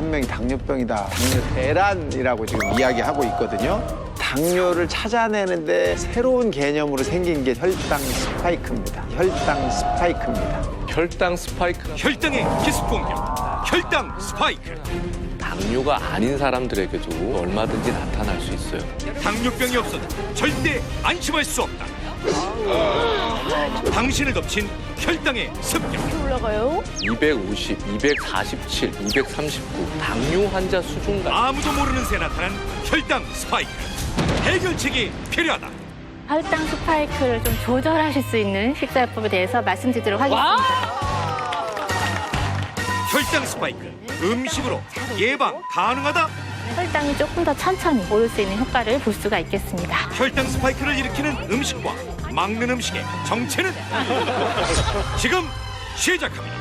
한 명이 당뇨병이다. 당뇨 대란이라고 지금 이야기하고 있거든요. 당뇨를 찾아내는데 새로운 개념으로 생긴 게 혈당 스파이크입니다. 혈당 스파이크입니다. 혈당 스파이크가 혈당의 기습 공격, 혈당 스파이크. 당뇨가 아닌 사람들에게도 얼마든지 나타날 수 있어요. 당뇨병이 없어도 절대 안심할 수 없다. 당신을 덮친 혈당의 습격. 올라가요? 250, 247, 239 당뇨 환자 수준 같은 아무도 모르는 새 나타난 혈당 스파이크. 해결책이 필요하다. 혈당 스파이크를 좀 조절하실 수 있는 식사요법에 대해서 말씀드리도록 하겠습니다. 혈당 스파이크 음식으로 예방 가능하다. 혈당이 조금 더 천천히 오를 수 있는 효과를 볼 수가 있겠습니다. 혈당 스파이크를 일으키는 음식과 막는 음식의 정체는 지금 시작합니다.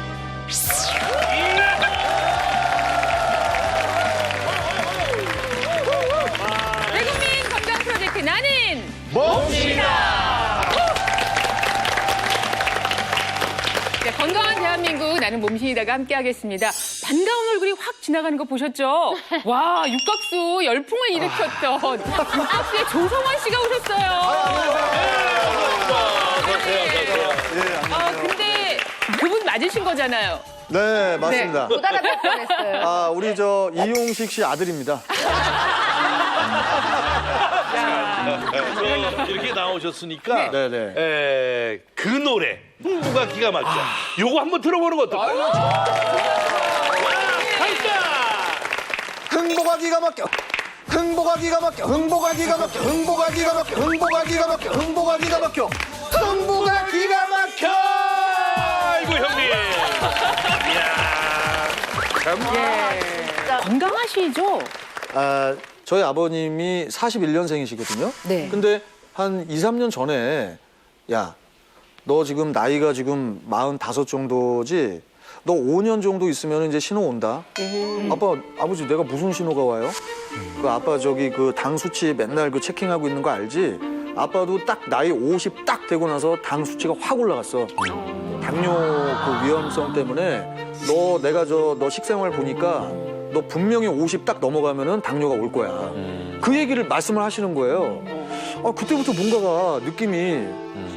대국민 건강 프로젝트 나는 네, 건강한 대한민국 나는 몸신이다가 함께하겠습니다. 반가운 얼굴이 확 지나가는 거 보셨죠? 와, 육각수 열풍을 일으켰던 육각수의 조성원 씨가 오셨어요. 근데 그분 맞으신 거잖아요. 네, 맞습니다. 못 알아볼 뻔했어요. 아, 우리 저 이용식 씨 아들입니다. 이렇게 나오셨으니까 네, 네. 그 노래 흥부가 기가 막혀. 요거 한번 들어보는 거 어떨까요? 흥보가 기가 막혀. 흥보가 기가 막혀. 흥보가 기가 막혀. 흥보가 기가 막혀. 흥보가 기가 막혀. 흥보가 기가 막혀. 흥보가 기가 막혀. 아이고 형님. 건강하시죠? 아, 저희 아버님이 41년생이시거든요. 네. 근데 한 2, 3년 전에 야, 너 지금 나이가 지금 45 정도지? 너 5년 정도 있으면 이제 신호 온다. 아버지 내가 무슨 신호가 와요? 그 아빠 저기 그 당 수치 맨날 그 체킹하고 있는 거 알지? 아빠도 딱 나이 50 딱 되고 나서 당 수치가 확 올라갔어. 당뇨 그 위험성 때문에 내가 너 식생활 보니까 너 분명히 50 딱 넘어가면은 당뇨가 올 거야. 그 얘기를 말씀을 하시는 거예요. 아, 그때부터 뭔가가 느낌이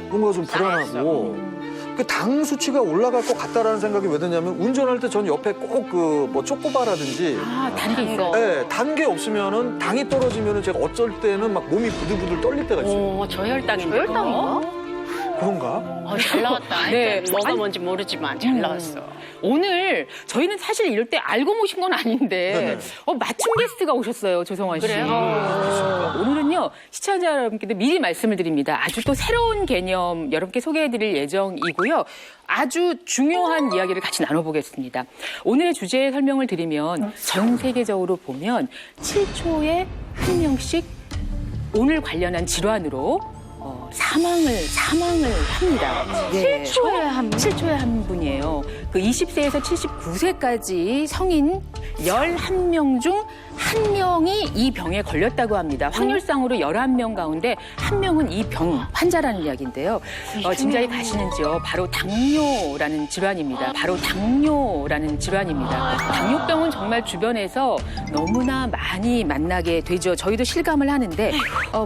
뭔가 좀 불안하고 그 당 수치가 올라갈 것 같다라는 생각이 왜 드냐면 운전할 때 전 옆에 꼭 그 뭐 초코바라든지 단계 있어. 네, 단계 없으면은 당이 떨어지면은 제가 어쩔 때는 막 몸이 부들부들 떨릴 때가 있어요. 저혈당인데. 혈당인가? 그런가? 잘 나왔다. 네. 뭐가 아니, 뭔지 모르지만 잘 나왔어. 오늘 저희는 사실 이럴 때 알고 모신 건 아닌데 맞춤 게스트가 오셨어요, 조성원 씨. 그래요? 오늘은요, 시청자 여러분께도 미리 말씀을 드립니다. 아주 또 새로운 개념 여러분께 소개해드릴 예정이고요. 아주 중요한 이야기를 같이 나눠보겠습니다. 오늘의 주제 설명을 드리면 전 세계적으로 보면 7초에 한 명씩 오늘 관련한 질환으로 사망을 합니다. 7초에 한 분이에요. 그 20세에서 79세까지 성인 11명 중 1명이 이 병에 걸렸다고 합니다. 확률상으로 11명 가운데 1명은 이 병 환자라는 이야기인데요. 짐작이 가시는지요? 바로 당뇨라는 질환입니다. 당뇨병은 정말 주변에서 너무나 많이 만나게 되죠. 저희도 실감을 하는데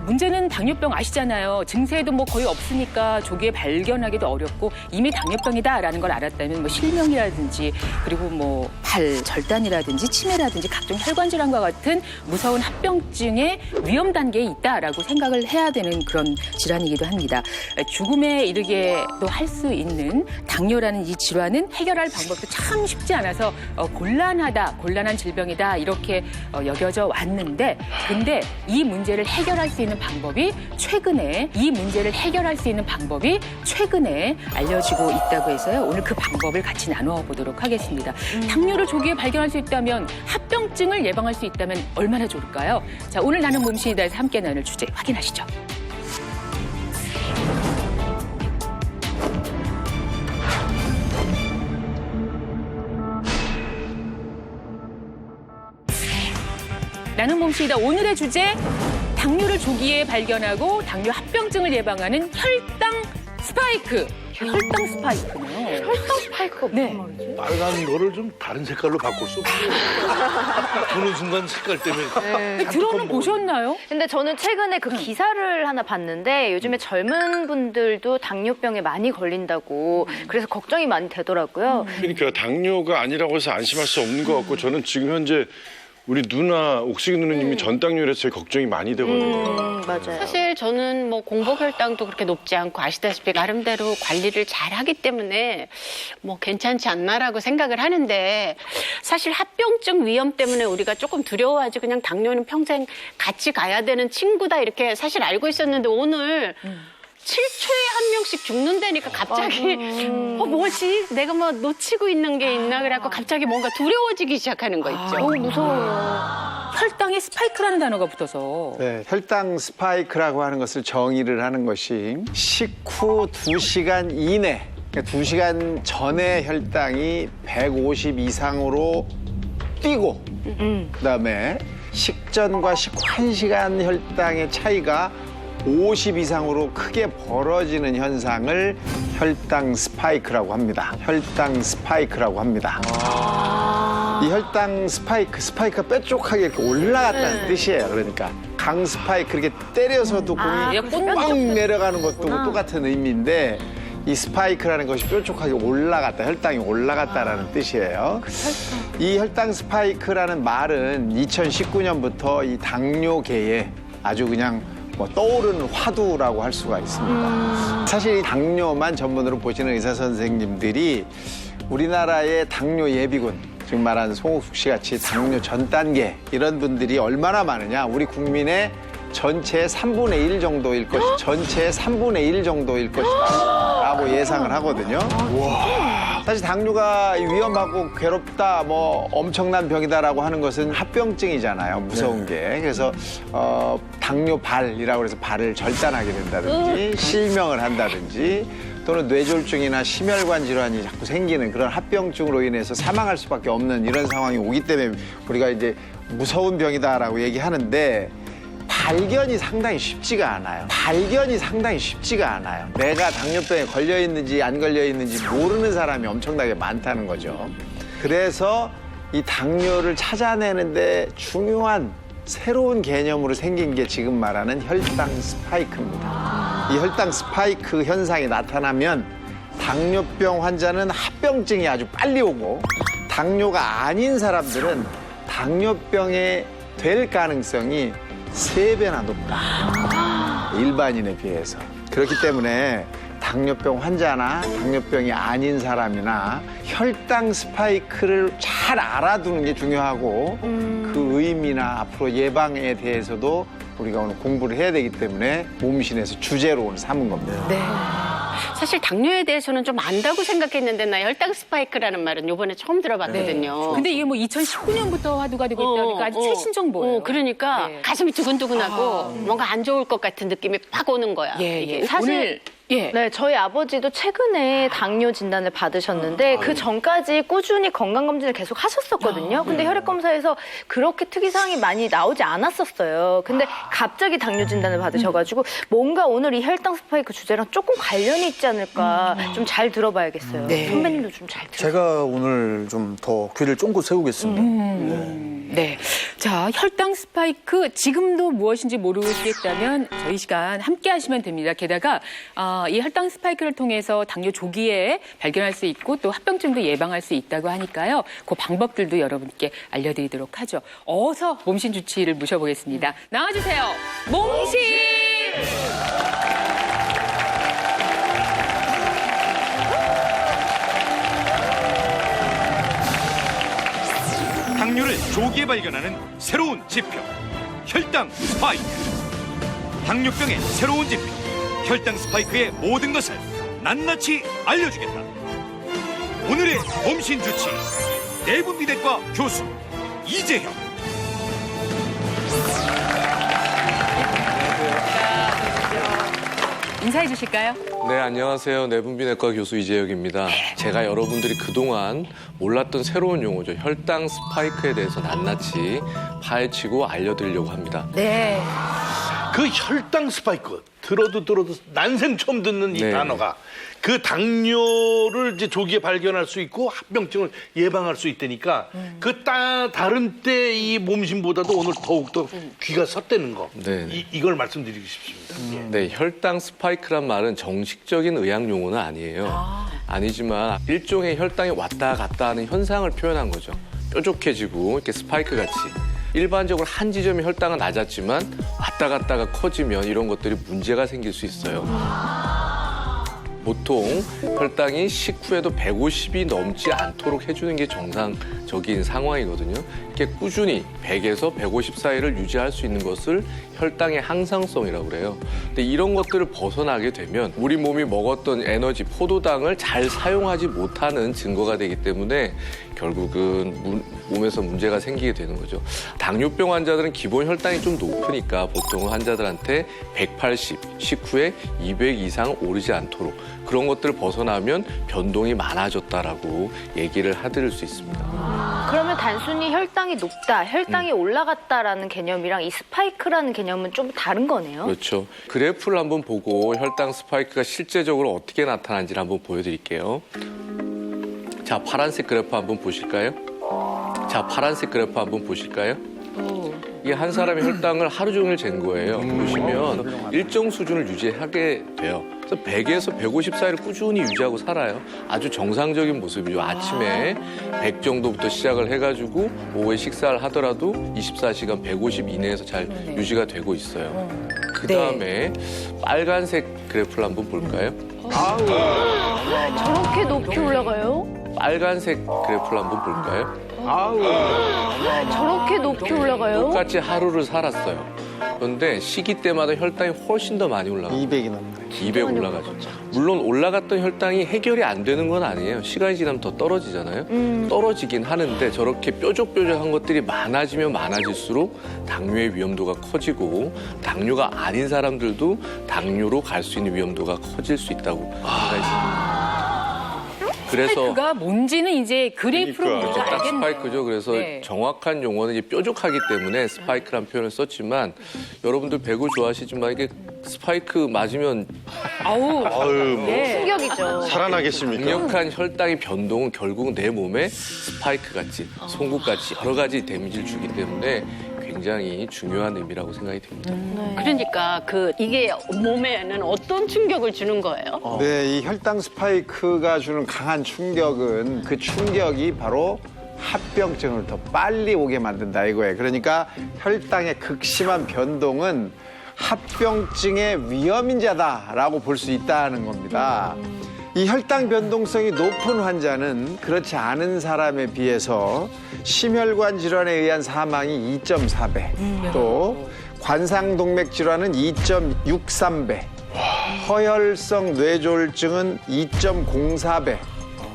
문제는 당뇨병 아시잖아요. 증세도 뭐 거의 없으니까 조기에 발견하기도 어렵고 이미 당뇨병이다라는 걸 알았다면 뭐 실명이라든지 그리고 뭐 발 절단이라든지 치매라든지 각종 혈관 질환과 같은 무서운 합병증의 위험 단계에 있다라고 생각을 해야 되는 그런 질환이기도 합니다. 죽음에 이르게도 할 수 있는 당뇨라는 이 질환은 해결할 방법도 참 쉽지 않아서 곤란한 질병이다 이렇게 여겨져 왔는데 근데 이 문제를 해결할 수 있는 방법이 최근에 알려지고 있다고 해서요. 오늘 그 방법을 같이 나누어 보도록 하겠습니다. 당뇨를 조기에 발견할 수 있다면 합병증을 예방할 수 있다면 얼마나 좋을까요? 자, 오늘 나는 몸신이다에서 함께 나눌 주제 확인하시죠. 나는 몸신이다 오늘의 주제 당뇨를 조기에 발견하고 당뇨 합병증을 예방하는 혈당 스파이크. 혈당 스파이크네요. 혈당 스파이크가 네. 무슨 말이지? 빨간 거를 좀 다른 색깔로 바꿀 수 없어요. 보는 순간 색깔 때문에. 들어는 보셨나요? 근데 저는 최근에 그 기사를 하나 봤는데 요즘에 젊은 분들도 당뇨병에 많이 걸린다고 그래서 걱정이 많이 되더라고요. 그러니까 당뇨가 아니라고 해서 안심할 수 없는 것 같고 저는 지금 현재 우리 누나 옥식이 누나님이 전당뇨라서 제일 걱정이 많이 되거든요. 맞아요. 사실 저는 뭐 공복혈당도 그렇게 높지 않고 아시다시피 나름대로 관리를 잘 하기 때문에 뭐 괜찮지 않나라고 생각을 하는데 사실 합병증 위험 때문에 우리가 조금 두려워하지 그냥 당뇨는 평생 같이 가야 되는 친구다 이렇게 사실 알고 있었는데 오늘 7초에 한 명씩 죽는다니까 갑자기 뭐지? 내가 뭐 놓치고 있는 게 있나 그래갖고 갑자기 뭔가 두려워지기 시작하는 거 있죠. 너무 무서워요. 혈당에 스파이크라는 단어가 붙어서 네, 혈당 스파이크라고 하는 것을 정의를 하는 것이 식후 2시간 이내, 그러니까 2시간 전에 혈당이 150 이상으로 뛰고 그다음에 식전과 식후 1시간 혈당의 차이가 50 이상으로 크게 벌어지는 현상을 혈당 스파이크라고 합니다. 혈당 스파이크라고 합니다. 이 혈당 스파이크가 뾰족하게 이렇게 올라갔다는 뜻이에요. 그러니까 강 스파이크 이렇게 때려서도 공이 꽉 내려가는 것도 똑같은 의미인데 이 스파이크라는 것이 뾰족하게 올라갔다, 혈당이 올라갔다라는 뜻이에요. 이 혈당 스파이크라는 말은 2019년부터 이 당뇨계에 아주 그냥 뭐 떠오르는 화두라고 할 수가 있습니다. 사실 이 당뇨만 전문으로 보시는 의사 선생님들이 우리나라의 당뇨 예비군, 지금 말하는 송옥숙 씨 같이 당뇨 전 단계 이런 분들이 얼마나 많으냐? 우리 국민의 전체의 3분의 1 정도일 것이다라고 예상을 하거든요. 사실 당뇨가 위험하고 괴롭다, 뭐 엄청난 병이다라고 하는 것은 합병증이잖아요. 무서운 게. 그래서 당뇨발이라고 해서 발을 절단하게 된다든지 실명을 한다든지 또는 뇌졸중이나 심혈관 질환이 자꾸 생기는 그런 합병증으로 인해서 사망할 수밖에 없는 이런 상황이 오기 때문에 우리가 이제 무서운 병이다라고 얘기하는데 발견이 상당히 쉽지가 않아요. 내가 당뇨병에 걸려 있는지 안 걸려 있는지 모르는 사람이 엄청나게 많다는 거죠. 그래서 이 당뇨를 찾아내는데 중요한 새로운 개념으로 생긴 게 지금 말하는 혈당 스파이크입니다. 이 혈당 스파이크 현상이 나타나면 당뇨병 환자는 합병증이 아주 빨리 오고 당뇨가 아닌 사람들은 당뇨병에 될 가능성이 3배나 높다. 일반인에 비해서. 그렇기 때문에 당뇨병 환자나 당뇨병이 아닌 사람이나 혈당 스파이크를 잘 알아두는 게 중요하고 그 의미나 앞으로 예방에 대해서도 우리가 오늘 공부를 해야 되기 때문에 몸신에서 주제로 오늘 삼은 겁니다. 네. 사실 당뇨에 대해서는 좀 안다고 생각했는데 나 혈당 스파이크라는 말은 이번에 처음 들어봤거든요. 근데 이게 뭐 2019년부터 화두가 되고 있다니까 아주 최신 정보예요. 그러니까 네. 가슴이 두근두근하고 뭔가 안 좋을 것 같은 느낌이 팍 오는 거야. 예, 이게. 예. 사실 오늘 예. 네, 저희 아버지도 최근에 당뇨 진단을 받으셨는데 그 전까지 꾸준히 건강검진을 계속 하셨었거든요. 근데 혈액검사에서 그렇게 특이사항이 많이 나오지 않았었어요. 근데 갑자기 당뇨 진단을 받으셔가지고 뭔가 오늘 이 혈당 스파이크 주제랑 조금 관련이 있지 않을까 좀 잘 들어봐야겠어요. 네. 선배님도 좀 잘 들어봐요. 제가 오늘 좀 더 귀를 쫑긋 세우겠습니다. 네. 자, 혈당 스파이크 지금도 무엇인지 모르시겠다면 저희 시간 함께 하시면 됩니다. 게다가 이 혈당 스파이크를 통해서 당뇨 조기에 발견할 수 있고 또 합병증도 예방할 수 있다고 하니까요. 그 방법들도 여러분께 알려드리도록 하죠. 어서 몸신 주치의를 모셔보겠습니다. 나와주세요. 몸신! 당뇨를 조기에 발견하는 새로운 지표 혈당 스파이크. 당뇨병의 새로운 지표 혈당 스파이크의 모든 것을 낱낱이 알려주겠다. 오늘의 몸신 주치 내분비내과 교수 이재형. 인사해 주실까요? 네, 안녕하세요. 내분비내과 교수 이재혁입니다. 제가 여러분들이 그동안 몰랐던 새로운 용어죠. 혈당 스파이크에 대해서 낱낱이 파헤치고 알려드리려고 합니다. 네. 그 혈당 스파이크 들어도 난생 처음 듣는 이 네. 단어가 그 당뇨를 이제 조기에 발견할 수 있고 합병증을 예방할 수 있다니까 그 다른 때 이 몸심보다도 오늘 더욱더 귀가 섰다는 거 네. 이걸 말씀드리고 싶습니다. 네, 혈당 스파이크란 말은 정식적인 의학 용어는 아니에요. 아니지만 일종의 혈당이 왔다 갔다 하는 현상을 표현한 거죠. 뾰족해지고 이렇게 스파이크 같이. 일반적으로 한 지점의 혈당은 낮았지만 왔다 갔다가 커지면 이런 것들이 문제가 생길 수 있어요. 보통 혈당이 식후에도 150이 넘지 않도록 해주는 게 정상적인 상황이거든요. 이렇게 꾸준히 100에서 150 사이를 유지할 수 있는 것을 혈당의 항상성이라고 그래요. 근데 이런 것들을 벗어나게 되면 우리 몸이 먹었던 에너지, 포도당을 잘 사용하지 못하는 증거가 되기 때문에 결국은 몸에서 문제가 생기게 되는 거죠. 당뇨병 환자들은 기본 혈당이 좀 높으니까 보통 환자들한테 180, 식후에 200 이상 오르지 않도록 그런 것들을 벗어나면 변동이 많아졌다라고 얘기를 해드릴 수 있습니다. 그러면 단순히 혈당이 높다, 혈당이 올라갔다라는 개념이랑 이 스파이크라는 개념은 좀 다른 거네요. 그렇죠. 그래프를 한번 보고 혈당 스파이크가 실제적으로 어떻게 나타나는지를 한번 보여드릴게요. 자, 파란색 그래프 한번 보실까요? 자, 파란색 그래프 한번 보실까요? 이게 한 사람의 혈당을 하루 종일 잰 거예요. 보시면 일정 수준을 유지하게 돼요. 그래서 100에서 150 사이를 꾸준히 유지하고 살아요. 아주 정상적인 모습이죠. 아침에 100 정도부터 시작을 해가지고 오후에 식사를 하더라도 24시간 150 이내에서 잘 유지가 되고 있어요. 그 다음에 빨간색 그래프를 한번 볼까요? 저렇게 높이 올라가요? 빨간색 그래프를 한번 볼까요? 저렇게 높이 올라가요? 똑같이 하루를 살았어요. 그런데 시기 때마다 혈당이 훨씬 더 많이 올라가요. 200이 넘네. 200 올라가죠. 물론 올라갔던 혈당이 해결이 안 되는 건 아니에요. 시간이 지나면 더 떨어지잖아요. 떨어지긴 하는데 저렇게 뾰족뾰족한 것들이 많아지면 많아질수록 당뇨의 위험도가 커지고 당뇨가 아닌 사람들도 당뇨로 갈 수 있는 위험도가 커질 수 있다고 생각했습니다. 그래서 스파이크가 뭔지는 이제 그래프로 그러니까. 보자 딱 알겠네요. 스파이크죠. 그래서 네. 정확한 용어는 이제 뾰족하기 때문에 스파이크란 표현을 썼지만 여러분들 배구 좋아하시지만 이게 스파이크 맞으면 아우, 네. 충격이죠. 살아나겠습니까? 강력한 혈당의 변동은 결국은 내 몸에 스파이크 같이 송곳 같이 여러 가지 데미지를 주기 때문에 굉장히 중요한 의미라고 생각이 됩니다. 그러니까 이게 몸에는 어떤 충격을 주는 거예요? 네, 이 혈당 스파이크가 주는 강한 충격은 그 충격이 바로 합병증을 더 빨리 오게 만든다 이거예요. 그러니까 혈당의 극심한 변동은 합병증의 위험인자다라고 볼 수 있다는 겁니다. 이 혈당 변동성이 높은 환자는 그렇지 않은 사람에 비해서 심혈관 질환에 의한 사망이 2.4배, 또 관상동맥 질환은 2.63배, 허혈성 뇌졸중은 2.04배,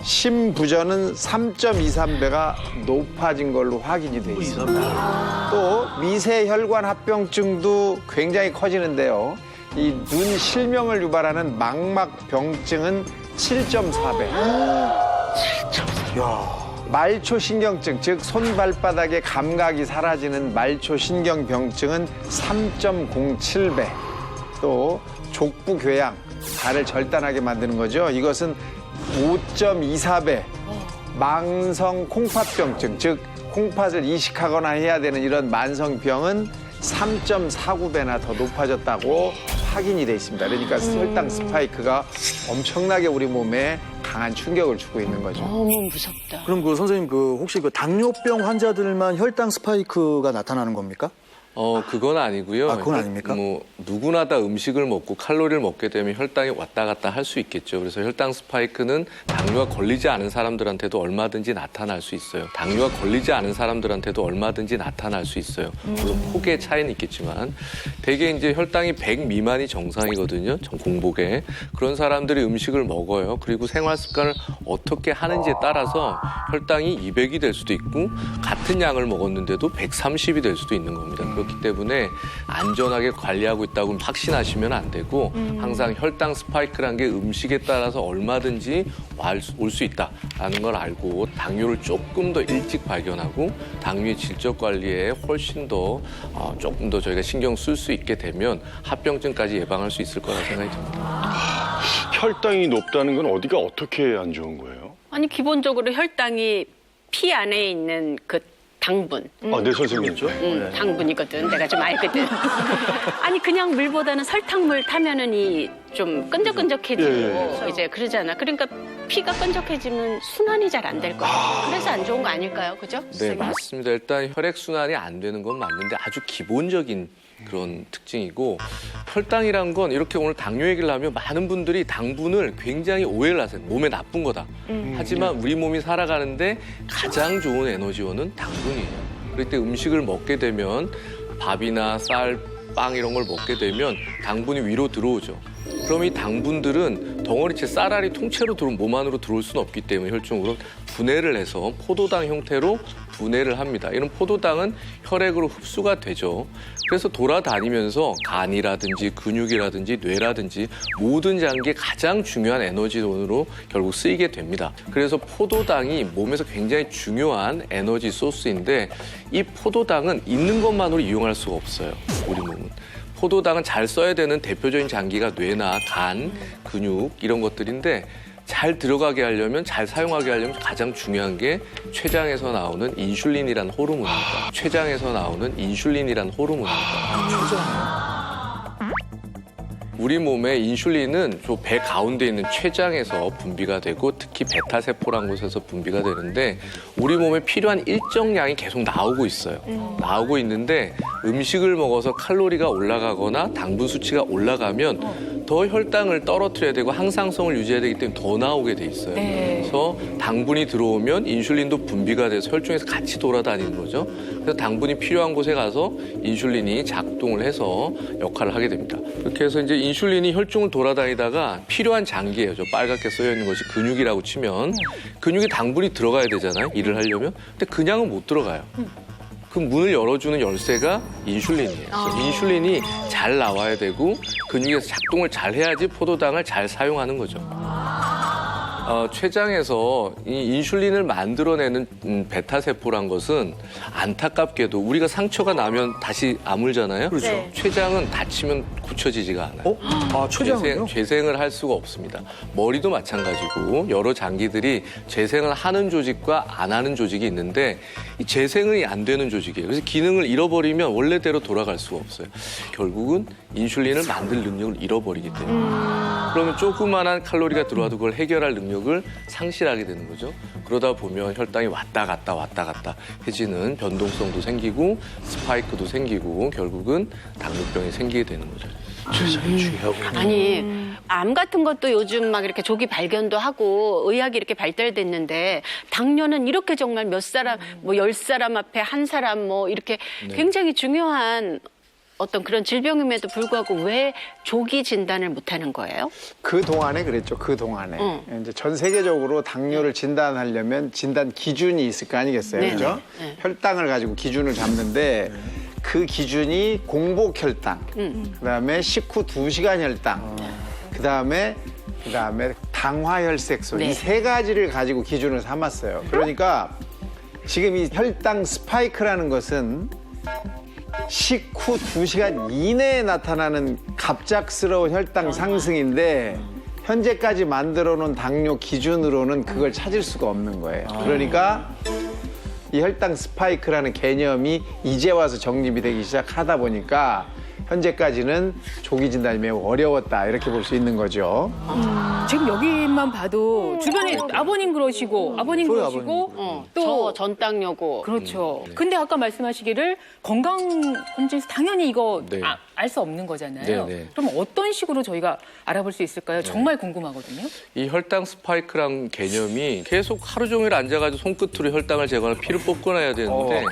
심부전은 3.23배가 높아진 걸로 확인이 돼 있습니다. 또 미세혈관 합병증도 굉장히 커지는데요. 이 눈 실명을 유발하는 망막병증은 7.4배. 말초신경증, 즉 손발바닥의 감각이 사라지는 말초신경병증은 3.07배. 또 족부궤양, 발을 절단하게 만드는 거죠. 이것은 5.24배. 망성 콩팥병증, 즉 콩팥을 이식하거나 해야 되는 이런 만성병은 3.49배나 더 높아졌다고 확인이 돼 있습니다. 그러니까 혈당 스파이크가 엄청나게 우리 몸에 강한 충격을 주고 있는 거죠. 너무 무섭다. 그럼 선생님 혹시 당뇨병 환자들만 혈당 스파이크가 나타나는 겁니까? 그건 아니고요. 아, 그건 아닙니까? 누구나 다 음식을 먹고 칼로리를 먹게 되면 혈당이 왔다 갔다 할 수 있겠죠. 그래서 혈당 스파이크는 당뇨가 걸리지 않은 사람들한테도 얼마든지 나타날 수 있어요. 당뇨가 걸리지 않은 사람들한테도 얼마든지 나타날 수 있어요. 물론 폭의 차이는 있겠지만 대개 이제 혈당이 100 미만이 정상이거든요. 공복에. 그런 사람들이 음식을 먹어요. 그리고 생활 습관을 어떻게 하는지에 따라서 혈당이 200이 될 수도 있고 같은 양을 먹었는데도 130이 될 수도 있는 겁니다. 그렇기 때문에 안전하게 관리하고 있다고 확신하시면 안 되고 항상 혈당 스파이크라는 게 음식에 따라서 얼마든지 올 수 있다라는 걸 알고 당뇨를 조금 더 일찍 발견하고 당뇨의 질적 관리에 훨씬 더 조금 더 저희가 신경 쓸 수 있게 되면 합병증까지 예방할 수 있을 거라 생각이 듭니다. 혈당이 높다는 건 어디가 어떻게 안 좋은 거예요? 아니 기본적으로 혈당이 피 안에 있는 그 당분. 네, 선생님이죠? 당분이거든. 내가 좀 알거든. 아니 그냥 물보다는 설탕물 타면은 이 좀 끈적끈적해지고 이제 그러잖아. 그러니까 피가 끈적해지면 순환이 잘 안 될 거야. 그래서 안 좋은 거 아닐까요? 그죠? 네, 선생님? 맞습니다. 일단 혈액순환이 안 되는 건 맞는데 아주 기본적인 그런 특징이고 혈당이란 건 이렇게 오늘 당뇨 얘기를 하면 많은 분들이 당분을 굉장히 오해를 하세요. 몸에 나쁜 거다. 하지만 우리 몸이 살아가는데 가장 좋은 에너지원은 당분이에요. 그럴 때 음식을 먹게 되면 밥이나 쌀, 빵 이런 걸 먹게 되면 당분이 위로 들어오죠. 그럼 이 당분들은 덩어리째 쌀알이 통째로 몸 안으로 들어올 수는 없기 때문에 혈중으로 분해를 해서 포도당 형태로 분해를 합니다. 이런 포도당은 혈액으로 흡수가 되죠. 그래서 돌아다니면서 간이라든지 근육이라든지 뇌라든지 모든 장기에 가장 중요한 에너지원으로 결국 쓰이게 됩니다. 그래서 포도당이 몸에서 굉장히 중요한 에너지 소스인데 이 포도당은 있는 것만으로 이용할 수가 없어요. 우리 몸은. 포도당은 잘 써야 되는 대표적인 장기가 뇌나 간, 근육 이런 것들인데 잘 들어가게 하려면 잘 사용하게 하려면 가장 중요한 게 췌장에서 나오는 인슐린이라는 호르몬입니다. 췌장에서 나오는 인슐린이라는 호르몬입니다. 우리 몸의 인슐린은 저 배 가운데 있는 췌장에서 분비가 되고 특히 베타세포라는 곳에서 분비가 되는데 우리 몸에 필요한 일정량이 계속 나오고 있어요. 나오고 있는데 음식을 먹어서 칼로리가 올라가거나 당분 수치가 올라가면 더 혈당을 떨어뜨려야 되고 항상성을 유지해야 되기 때문에 더 나오게 돼 있어요. 그래서 당분이 들어오면 인슐린도 분비가 돼서 혈중에서 같이 돌아다니는 거죠. 그래서 당분이 필요한 곳에 가서 인슐린이 작동을 해서 역할을 하게 됩니다. 이렇게 해서 이제 인슐린이 혈중을 돌아다니다가 필요한 장기예요. 저 빨갛게 써여 있는 것이 근육이라고 치면 근육에 당분이 들어가야 되잖아요. 일을 하려면. 근데 그냥은 못 들어가요. 그 문을 열어주는 열쇠가 인슐린이에요. 그래서 인슐린이 잘 나와야 되고 근육에서 작동을 잘 해야지 포도당을 잘 사용하는 거죠. 췌장에서 이 인슐린을 만들어내는 베타세포란 것은 안타깝게도 우리가 상처가 나면 다시 아물잖아요. 그렇죠. 네. 췌장은 다치면 굳혀지지가 않아요. 췌장은요? 재생을 할 수가 없습니다. 머리도 마찬가지고 여러 장기들이 재생을 하는 조직과 안 하는 조직이 있는데 이 재생이 안 되는 조직이에요. 그래서 기능을 잃어버리면 원래대로 돌아갈 수가 없어요. 결국은 인슐린을 만들 능력을 잃어버리기 때문에. 그러면 조그만한 칼로리가 들어와도 그걸 해결할 능력을 상실하게 되는 거죠. 그러다 보면 혈당이 왔다 갔다 해지는 변동성도 생기고 스파이크도 생기고 결국은 당뇨병이 생기게 되는 거죠. 세상에 중요하군요. 아니 암 같은 것도 요즘 막 이렇게 조기 발견도 하고 의학이 이렇게 발달됐는데 당뇨는 이렇게 정말 몇 사람 뭐 10사람 앞에 한 사람 뭐 이렇게 굉장히 중요한 어떤 그런 질병임에도 불구하고 왜 조기 진단을 못하는 거예요? 그 동안에 그랬죠. 그 동안에 이제 전 세계적으로 당뇨를 진단하려면 진단 기준이 있을 거 아니겠어요, 네. 그죠? 네. 혈당을 가지고 기준을 잡는데 그 기준이 공복 혈당, 그다음에 식후 2시간 혈당, 그다음에 당화혈색소 네. 이 세 가지를 가지고 기준을 삼았어요. 그러니까 지금 이 혈당 스파이크라는 것은 식후 2시간 이내에 나타나는 갑작스러운 혈당 상승인데 현재까지 만들어 놓은 당뇨 기준으로는 그걸 찾을 수가 없는 거예요. 그러니까 이 혈당 스파이크라는 개념이 이제 와서 정립이 되기 시작하다 보니까 현재까지는 조기 진단이 매우 어려웠다 이렇게 볼 수 있는 거죠. 지금 여기만 봐도 주변에 아버님 그러시고 아버님 저희 그러시고 저 또 전당뇨고. 그렇죠. 근데 아까 말씀하시기를 건강검진에서 당연히 이거 네. 알 수 없는 거잖아요. 네, 네. 그럼 어떤 식으로 저희가 알아볼 수 있을까요? 정말 궁금하거든요. 이 혈당 스파이크란 개념이 계속 하루 종일 앉아가지고 손끝으로 혈당을 재거나 피를 뽑거나 해야 되는데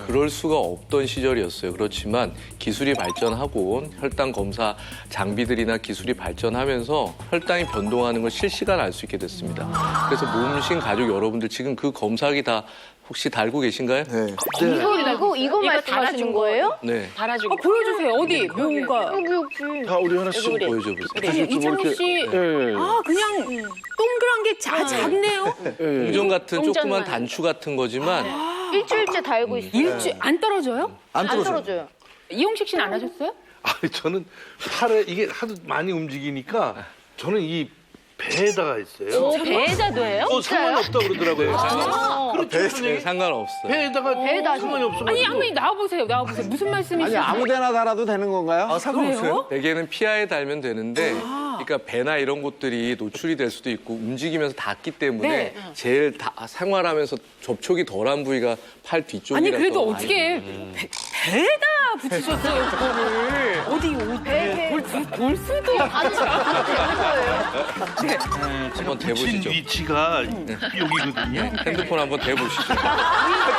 그럴 수가 없던 시절이었어요. 그렇지만 기술이 발전하고 혈당 검사 장비들이나 기술이 발전하면서 혈당이 변동하는 걸 실시간 알 수 있게 됐습니다. 그래서 몸신 가족 여러분들 지금 그 검사기 다 혹시 달고 계신가요? 네. 이거 말씀하시는 거예요? 네. 달아주고. 보여주세요. 어디 뭐가? 다 우리 하나씩 좀 보여줘 보세요. 아니, 이창훈 씨, 예. 아 그냥 동그란 게 작네요. 동전 같은 동전만. 조그만 단추 같은 거지만 일주일째 달고 있어요. 안 떨어져요? 안 안 떨어져요. 떨어져요. 이용식 씨는 안 하셨어요? 아니 저는 팔에 이게 하도 많이 움직이니까 저는 이 배에다가 했어요. 배에다도 해요? 상관이 없다 그러더라고요. 그렇죠, 네, 선생님. 상관없어요. 배에다가 상관이 없어. 아니 한번 나와보세요. 무슨 아니 말씀이세요? 아무데나 달아도 되는 건가요? 아, 상관없어요? 대개는 피하에 달면 되는데, 그러니까 배나 이런 곳들이 노출이 될 수도 있고 움직이면서 닿기 때문에 네. 제일 생활하면서 접촉이 덜한 부위가 팔 뒤쪽이라서. 아니 그래도 많이 어떻게 배에다 붙이셨어요 그거를? 어디 볼 수도 제가 한번 붙인 대보시죠. 위치가 여기거든요. 핸드폰 한번 대보시죠.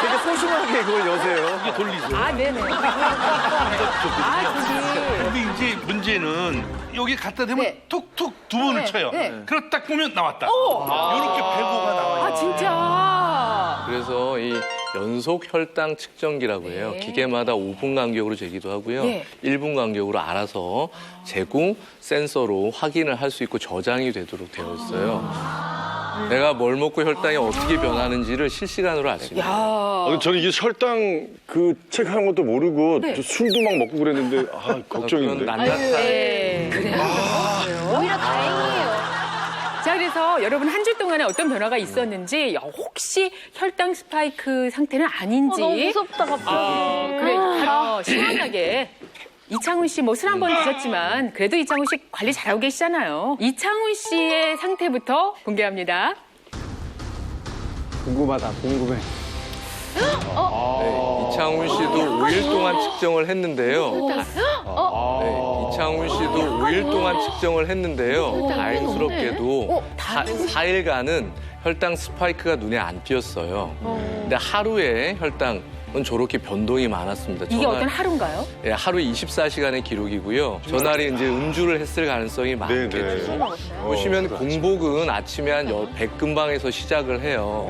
되게 소심하게 그걸 여세요. 이게 돌리세요. 아 네네. 근데 이제 문제는 여기 갖다 대면 네. 툭툭 두 번을 쳐요. 네. 그럼 딱 보면 나왔다. 이렇게 배고가 나와요. 아 진짜. 그래서 이 연속 혈당 측정기라고 해요. 네. 기계마다 5분 간격으로 재기도 하고요. 네. 1분 간격으로 알아서 재고 센서로 확인을 할 수 있고 저장이 되도록 되어 있어요. 내가 뭘 먹고 혈당이 어떻게 변하는지를 실시간으로 알 수 있는 거예요. 아니, 저는 이게 혈당 그 체크하는 것도 모르고 저 술도 막 먹고 그랬는데 걱정인데. 그런 낱낱한 오히려 다행이에요. 자 그래서 여러분 한 주 동안에 어떤 변화가 있었는지 혹시 혈당 스파이크 상태는 아닌지 너무 무섭다 갑자기. 그래 시원하게 이창훈 씨 뭐 술 한 번 드셨지만 그래도 이창훈 씨 관리 잘하고 계시잖아요. 이창훈 씨의 상태부터 공개합니다. 궁금하다 궁금해. 네, 이창훈 씨도 5일 동안 측정을 했는데요. 네, 이창훈 씨도 5일 동안 측정을 했는데요. 다행스럽게도 4일간은 혈당 스파이크가 눈에 안 띄었어요. 근데 하루에 혈당은 저렇게 변동이 많았습니다. 이게 어떤 하루인가요? 예, 하루 24시간의 기록이고요. 전날에 이제 음주를 했을 가능성이 많겠죠. 보시면 공복은 아침에 한 100 근방에서 시작을 해요.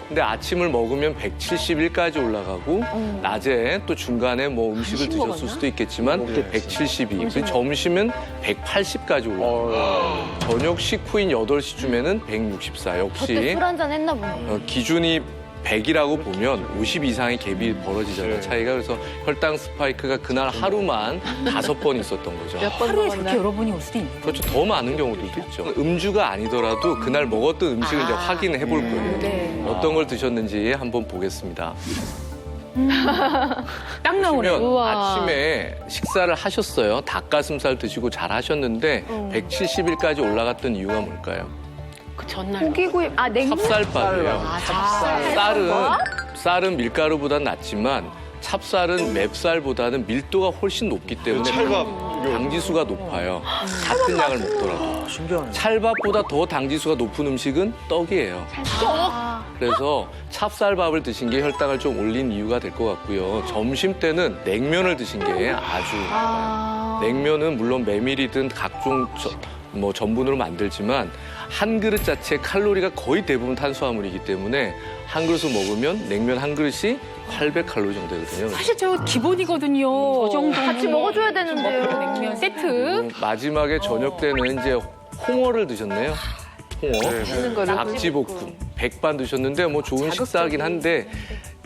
근데 아침을 먹으면 171까지 올라가고 낮에 또 중간에 뭐 음식을 드셨을 수도 있겠지만 172. 그리고 점심은 180까지 올라가요. 저녁 식후인 8시쯤에는 164. 그때 역시 술 한잔 했나 보네. 기준이 100이라고 보면 50 이상의 갭이 벌어지잖아요, 차이가. 그래서 혈당 스파이크가 그날 하루만 5번 있었던 거죠. 하루에 저렇게 여러 번이 올 수도 있는 그렇죠. 더 많은 경우들도 있죠. 음주가 아니더라도 그날 먹었던 음식을 이제 확인해 볼 거예요. 네. 어떤 걸 드셨는지 한번 보겠습니다. 딱 나오네요. 그러면 아침에 식사를 하셨어요. 닭가슴살 드시고 잘 하셨는데 170일까지 올라갔던 이유가 뭘까요? 그 전날. 고기구이 냉면. 찹쌀밥이에요. 쌀은 밀가루보다는 낫지만 찹쌀은 맵쌀보다는 밀도가 훨씬 높기 때문에 당지수가 높아요. 같은 양을 먹더라도. 신기하네. 찰밥보다 더 당지수가 높은 음식은 떡이에요. 그래서 찹쌀밥을 드신 게 혈당을 좀 올린 이유가 될 것 같고요. 점심 때는 냉면을 드신 게 아주 냉면은 물론 메밀이든 각종 전분으로 만들지만 한 그릇 자체 칼로리가 거의 대부분 탄수화물이기 때문에 한 그릇을 먹으면 냉면 한 그릇이 800칼로리 정도 되거든요. 사실 저 기본이거든요. 저 정도 같이 먹어줘야 되는데요. 냉면 세트. 마지막에 저녁 때는 이제 홍어를 드셨네요. 홍어, 낙지볶음, 백반 드셨는데 뭐 좋은 식사긴 한데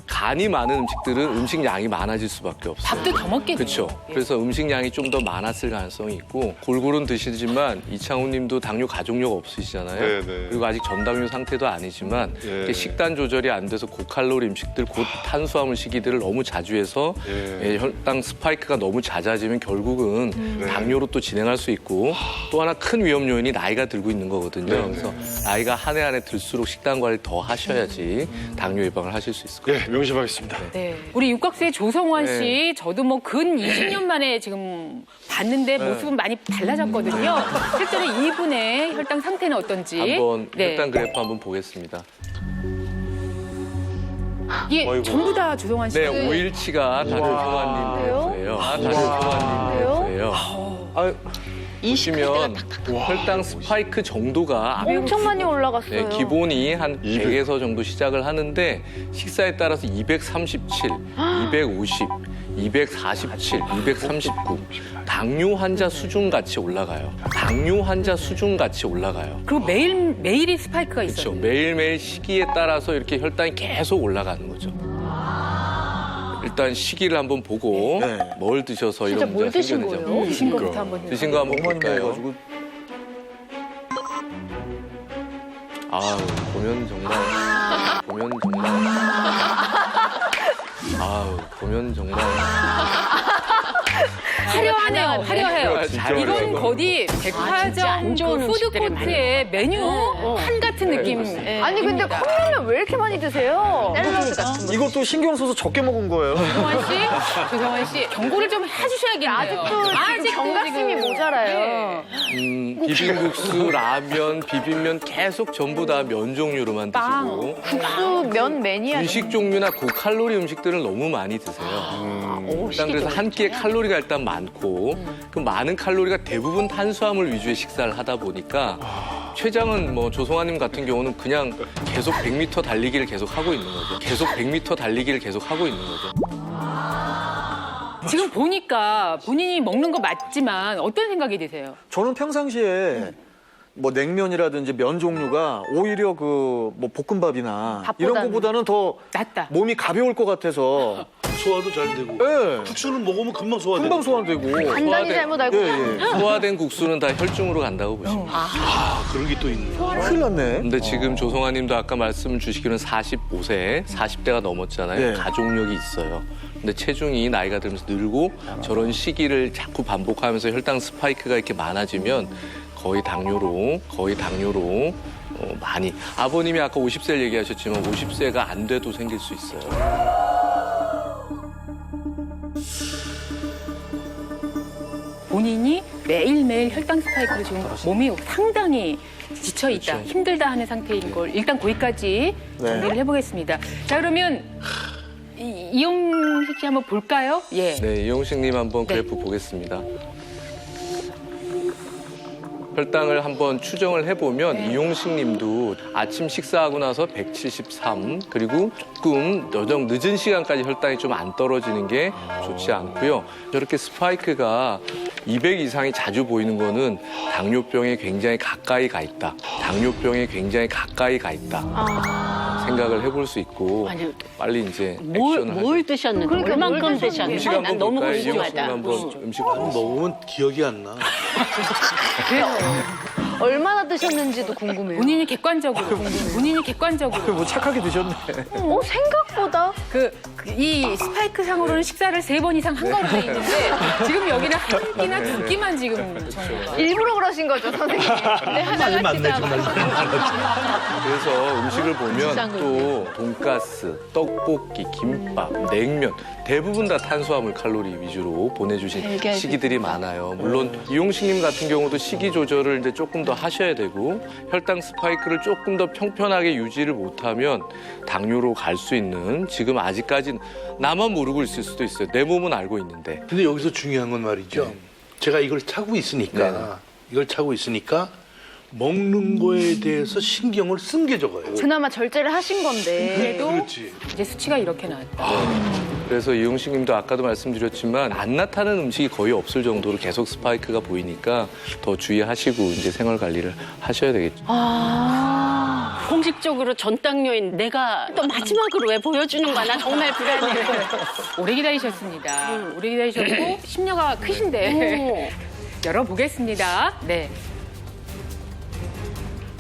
간이 많은 음식들은 음식 양이 많아질 수밖에 없어요. 밥도 더 먹겠네요. 그렇죠. 그래서 음식 양이 좀 더 많았을 가능성이 있고 골고루 드시지만 이창훈 님도 당뇨 가족력 없으시잖아요. 네네. 그리고 아직 전당뇨 상태도 아니지만 네. 식단 조절이 안 돼서 고칼로리 음식들, 고탄수화물 식이들을 너무 자주 해서 혈당 스파이크가 너무 잦아지면 결국은 당뇨로 또 진행할 수 있고 또 하나 큰 위험 요인이 나이가 들고 있는 거거든요. 그래서 나이가 한 해 한 해 들수록 식단 관리 더 하셔야지 당뇨 예방을 하실 수 있을 거예요. 예, 명심하겠습니다. 네. 우리 육각수의 조성환 씨, 저도 뭐 근 20년 만에 지금 봤는데 모습은 많이 달라졌거든요. 실제로 이분의 혈당 상태는 어떤지. 한번 네. 혈당 그래프 한번 보겠습니다. 이게 전부 다 조성환 씨. 네, 5일치가 다른 성환님 그래프예요. 다른 성환님 그래프예요. 아유, 보시면 혈당 스파이크 정도가 엄청 많이 올라갔어요. 네, 기본이 한 100에서 정도 시작을 하는데 식사에 따라서 237, 250, 247, 239 당뇨 환자 수준 같이 올라가요. 당뇨 환자 수준 같이 올라가요. 그리고 매일이 스파이크가 그렇죠. 있어요. 매일매일 시기에 따라서 이렇게 혈당이 계속 올라가는 거죠. 일단 시기를 한번 보고 네. 뭘 드셔서 진짜 이런 뭘 문제가 드신 생겼는지 거예요? 드신 거부터 한번 드신 거 한번 너무 많이 볼까요? 먹어가지고. 아우 보면 정말 아우 보면 정말 화려하네요. 화려해요. 진짜 이건 어려운 거. 거의 진짜 백화점 안 좋은 그 음식들을 많이 푸드코트의 메뉴 판 같은 느낌. 아니 근데 컵라면 왜 이렇게 많이 드세요? 샐러드 같은 거. 이것도 신경 써서 적게 먹은 거예요. 조성원 씨 경고를 좀 해주셔야겠네요. 아직도 경각심이 모자라요. 비빔국수, 라면, 비빔면 계속 전부 다 면 종류로만 드시고 국수 면 매니아. 분식 종류나 고칼로리 음식들을 너무 많이 드세요. 일단 그래서 한 끼에 칼로리가 일단 많고 그 많은 칼로리가 대부분 탄수화물 위주의 식사를 하다 보니까 췌장은 뭐 조성아님 같은 경우는 그냥 계속 100m 달리기를 계속 하고 있는 거죠. 계속 100m 달리기를 계속 하고 있는 거죠. 지금 보니까 본인이 먹는 거 맞지만 어떤 생각이 드세요? 저는 평상시에 뭐 냉면이라든지 면 종류가 오히려 그 뭐 볶음밥이나 이런 밥보다는. 거보다는 더 낫다. 몸이 가벼울 것 같아서 소화도 잘 되고. 예. 국수는 먹으면 금방 소화돼. 금방 소화되고. 간단히 잘못 알고. 예, 예. 소화된 국수는 다 혈중으로 간다고 보시면 돼요. 그런 게 또 있네. 큰일 났네. 근데 지금 조성아 님도 아까 말씀 주시기로는 45세, 40대가 넘었잖아요. 네. 가족력이 있어요. 근데 체중이 나이가 들면서 늘고 저런 시기를 자꾸 반복하면서 혈당 스파이크가 이렇게 많아지면 거의 당뇨로 많이. 아버님이 아까 50세를 얘기하셨지만 50세가 안 돼도 생길 수 있어요. 본인이 매일매일 혈당 스파이크로 지금 몸이 상당히 지쳐있다, 그렇죠. 힘들다 하는 상태인 걸 일단 거기까지 정리를 해보겠습니다. 자, 그러면 이용식 씨 한번 볼까요? 예. 네, 이용식 님 한번 네. 그래프 보겠습니다. 혈당을 한번 추정을 해보면 이용식 님도 아침 식사하고 나서 173 그리고 조금 여정 늦은 시간까지 혈당이 좀 안 떨어지는 게 좋지 않고요. 저렇게 스파이크가 200 이상이 자주 보이는 거는 당뇨병에 굉장히 가까이 가 있다. 당뇨병에 굉장히 가까이 가 있다. 생각을 해볼 수 있고 아니, 빨리 이제 뭘 액션을 하죠. 드셨는데 그러니까 얼만큼 뭘 음식 드셨는지 한번 난 너무 볼까요? 이용식 님 궁금하다. 한번 음식 먹으면 기억이 안 나. 얼마나 드셨는지도 궁금해요. 본인이 객관적으로. 뭐 착하게 드셨네. 생각보다 이 스파이크 상으로는 식사를 3번 이상 한 거로 돼 있는데 지금 여기는 한 끼나 2끼만 지금 정한 거예요. 일부러 그러신 거죠, 선생님? 네, 하나같이 다. 그래서 음식을 보면 또 돈가스, 떡볶이, 김밥, 냉면 대부분 다 탄수화물 칼로리 위주로 보내주신 시기들이 많아요. 물론 이용식님 같은 경우도 식이 조절을 이제 조금 더 하셔야 되고 혈당 스파이크를 조금 더 평평하게 유지를 못하면 당뇨로 갈 수 있는 지금 아직까지 나만 모르고 있을 수도 있어요. 내 몸은 알고 있는데. 근데 여기서 중요한 건 말이죠. 제가 이걸 차고 있으니까 먹는 거에 대해서 신경을 쓴 게 적어요. 그나마 절제를 하신 건데. 그래도 그렇지. 이제 수치가 이렇게 나왔다. 그래서 이용식 님도 아까도 말씀드렸지만 안 나타나는 음식이 거의 없을 정도로 계속 스파이크가 보이니까 더 주의하시고 이제 생활 관리를 하셔야 되겠죠. 공식적으로 전당뇨인 내가 또 마지막으로 왜 보여주는 거야? 나 정말 불안해. 오래 기다리셨습니다. 오래 기다리셨고 심려가 크신데 열어보겠습니다. 네.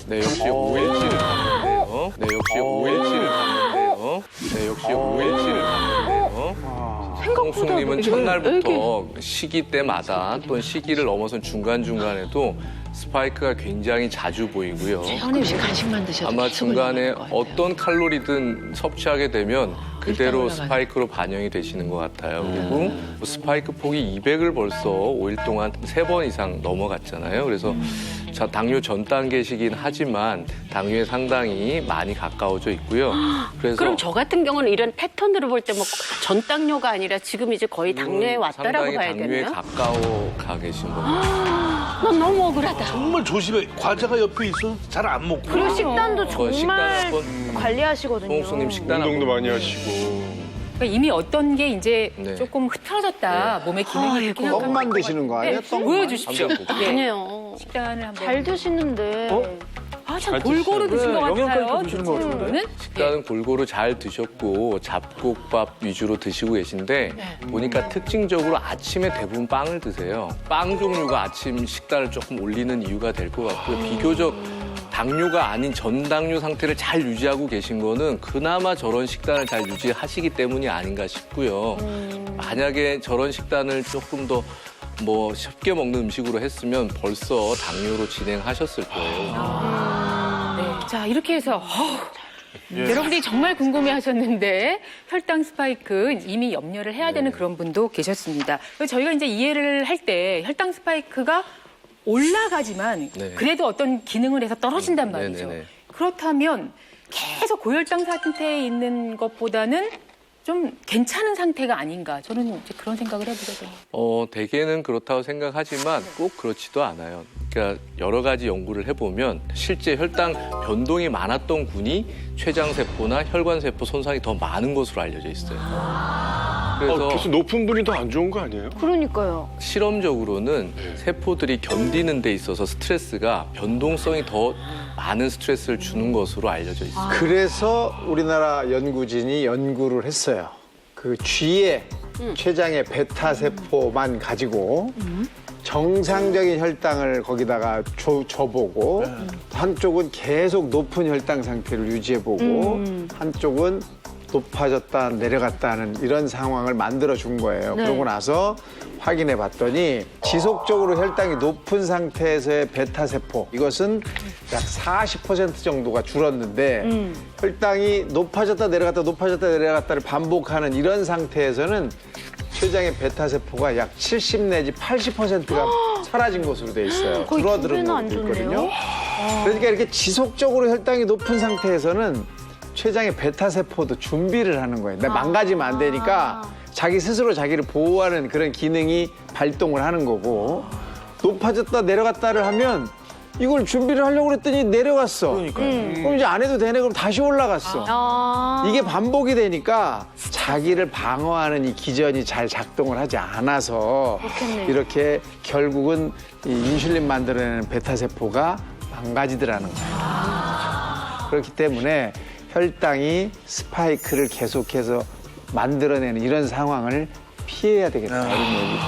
네, 역시 5일치를 봤는데요. 네, 역시 5일치를 봤는데요. 네, 역시 5일치를 봤는데요. 홍숙님은 첫날부터 시기 때마다 또는 시기를 넘어선 중간중간에도 스파이크가 굉장히 자주 보이고요. 선생님 혹시 간식만 드셔도 아마 계속 올라갈 중간에 것 같아요. 어떤 칼로리든 섭취하게 되면 그대로 스파이크로 반영이 되시는 것 같아요. 그리고 스파이크 폭이 200을 벌써 5일 동안 3번 이상 넘어갔잖아요. 그래서 자, 당뇨 전 단계시긴 하지만 당뇨에 상당히 많이 가까워져 있고요. 그래서 그럼 저 같은 경우는 이런 패턴으로 볼 때 뭐 전 당뇨가 아니라 지금 이제 거의 당뇨에 왔다라고 상당히 봐야 당뇨에 되나요? 가까워 가 계신 겁니다. 난 너무 억울하다. 정말 조심해. 과자가 옆에 있어서 잘 안 먹고. 그리고 식단도 식단 정말 한번 관리하시거든요. 송옥수님 식단 운동도 한번 많이 하시고. 그러니까 이미 어떤 게 이제 네. 조금 흐트러졌다. 몸의 기능이 그렇게 떡만 드시는 거 아니에요? 네, 떡만? 보여주십시오. 네. 아니에요. 식단을 한번. 잘 드시는데. 아, 참 골고루 드신 것 같아요. 영양가있게 드시는 것 같은데? 저는 식단은 골고루 잘 드셨고 잡곡밥 위주로 드시고 계신데 보니까 특징적으로 아침에 대부분 빵을 드세요. 빵 종류가 아침 식단을 조금 올리는 이유가 될 것 같고요. 비교적 당뇨가 아닌 전당뇨 상태를 잘 유지하고 계신 거는 그나마 저런 식단을 잘 유지하시기 때문이 아닌가 싶고요. 만약에 저런 식단을 조금 더 뭐 쉽게 먹는 음식으로 했으면 벌써 당뇨로 진행하셨을 거예요. 네. 자, 이렇게 해서 여러분들이 정말 궁금해하셨는데 혈당 스파이크 이미 염려를 해야 되는 그런 분도 계셨습니다. 그래서 저희가 이제 이해를 할 때 혈당 스파이크가 올라가지만 네. 그래도 어떤 기능을 해서 떨어진단 말이죠. 네네네. 그렇다면 계속 고혈당 상태에 있는 것보다는 좀 괜찮은 상태가 아닌가. 저는 이제 그런 생각을 해보거든요. 대개는 그렇다고 생각하지만 꼭 그렇지도 않아요. 그러니까 여러 가지 연구를 해보면 실제 혈당 변동이 많았던 군이 췌장세포나 혈관세포 손상이 더 많은 것으로 알려져 있어요. 그래서 계속 높은 분이 더 안 좋은 거 아니에요? 그러니까요. 실험적으로는 세포들이 견디는 데 있어서 스트레스가 변동성이 더 많은 스트레스를 주는 것으로 알려져 있어요. 그래서 우리나라 연구진이 연구를 했어요. 그 쥐의 췌장의 베타 세포만 가지고 정상적인 혈당을 거기다가 줘보고 한쪽은 계속 높은 혈당 상태를 유지해보고 한쪽은 높아졌다 내려갔다 하는 이런 상황을 만들어 준 거예요. 네. 그러고 나서 확인해 봤더니 지속적으로 혈당이 높은 상태에서의 베타 세포 이것은 약 40% 정도가 줄었는데 혈당이 높아졌다 내려갔다 높아졌다 내려갔다를 반복하는 이런 상태에서는 췌장의 베타 세포가 약 70 내지 80%가 사라진 것으로 돼 있어요. 거의 두 배나 안 것도 좋네요. 있거든요. 그러니까 이렇게 지속적으로 혈당이 높은 상태에서는 췌장의 베타 세포도 준비를 하는 거예요. 내가 망가지면 안 되니까 자기 스스로 자기를 보호하는 그런 기능이 발동을 하는 거고 높아졌다 내려갔다를 하면 이걸 준비를 하려고 그랬더니 내려갔어. 그럼 이제 안 해도 되네. 그럼 다시 올라갔어. 이게 반복이 되니까 자기를 방어하는 이 기전이 잘 작동을 하지 않아서 그렇겠네요. 이렇게 결국은 이 인슐린 만들어내는 베타 세포가 망가지더라는 거예요. 그렇기 때문에 혈당이 스파이크를 계속해서 만들어내는 이런 상황을 피해야 되겠다 이런 얘기.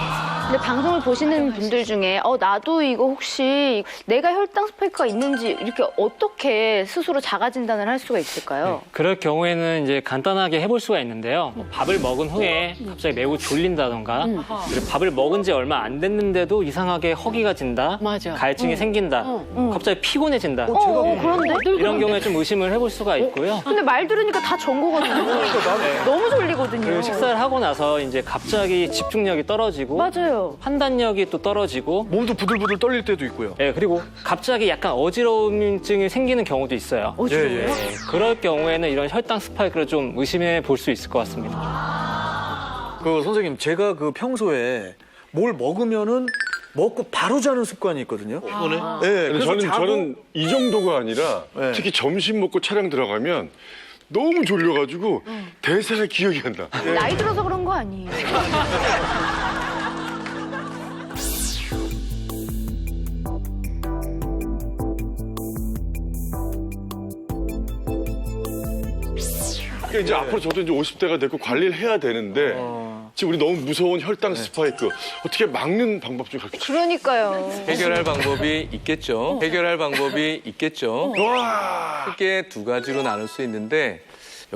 근데 방송을 보시는 분들 중에 나도 이거 혹시 내가 혈당 스파이크가 있는지 이렇게 어떻게 스스로 자가 진단을 할 수가 있을까요? 그럴 경우에는 이제 간단하게 해볼 수가 있는데요. 뭐 밥을 먹은 후에 갑자기 매우 졸린다던가, 그리고 밥을 먹은 지 얼마 안 됐는데도 이상하게 허기가 진다, 맞아. 갈증이 생긴다, 갑자기 피곤해진다. 그런데? 이런 경우에 좀 의심을 해볼 수가 있고요. 근데 말 들으니까 다 전거거든요. 너무 졸리거든요. 그리고 식사를 하고 나서 이제 갑자기 집중력이 떨어지고, 맞아요. 판단력이 또 떨어지고, 몸도 부들부들 떨릴 때도 있고요. 예, 그리고 갑자기 약간 어지러움증이 생기는 경우도 있어요. 어지러워요? 그럴 경우에는 이런 혈당 스파이크를 좀 의심해 볼 수 있을 것 같습니다. 그 선생님, 제가 그 평소에 뭘 먹으면은 먹고 바로 자는 습관이 있거든요. 피곤해? 네, 근데 그래서 저는 이 정도가 아니라 네. 특히 점심 먹고 차량 들어가면 너무 졸려가지고 대사가 기억이 안 나. 나이 들어서 그런 거 아니에요? 그러니까 이제 앞으로 저도 이제 50대가 됐고 관리를 해야 되는데 지금 우리 너무 무서운 혈당 스파이크 어떻게 막는 방법 좀 가르쳐 주세요. 그러니까요. 해결할 방법이 있겠죠. 해결할 방법이 있겠죠. 크게 두 가지로 나눌 수 있는데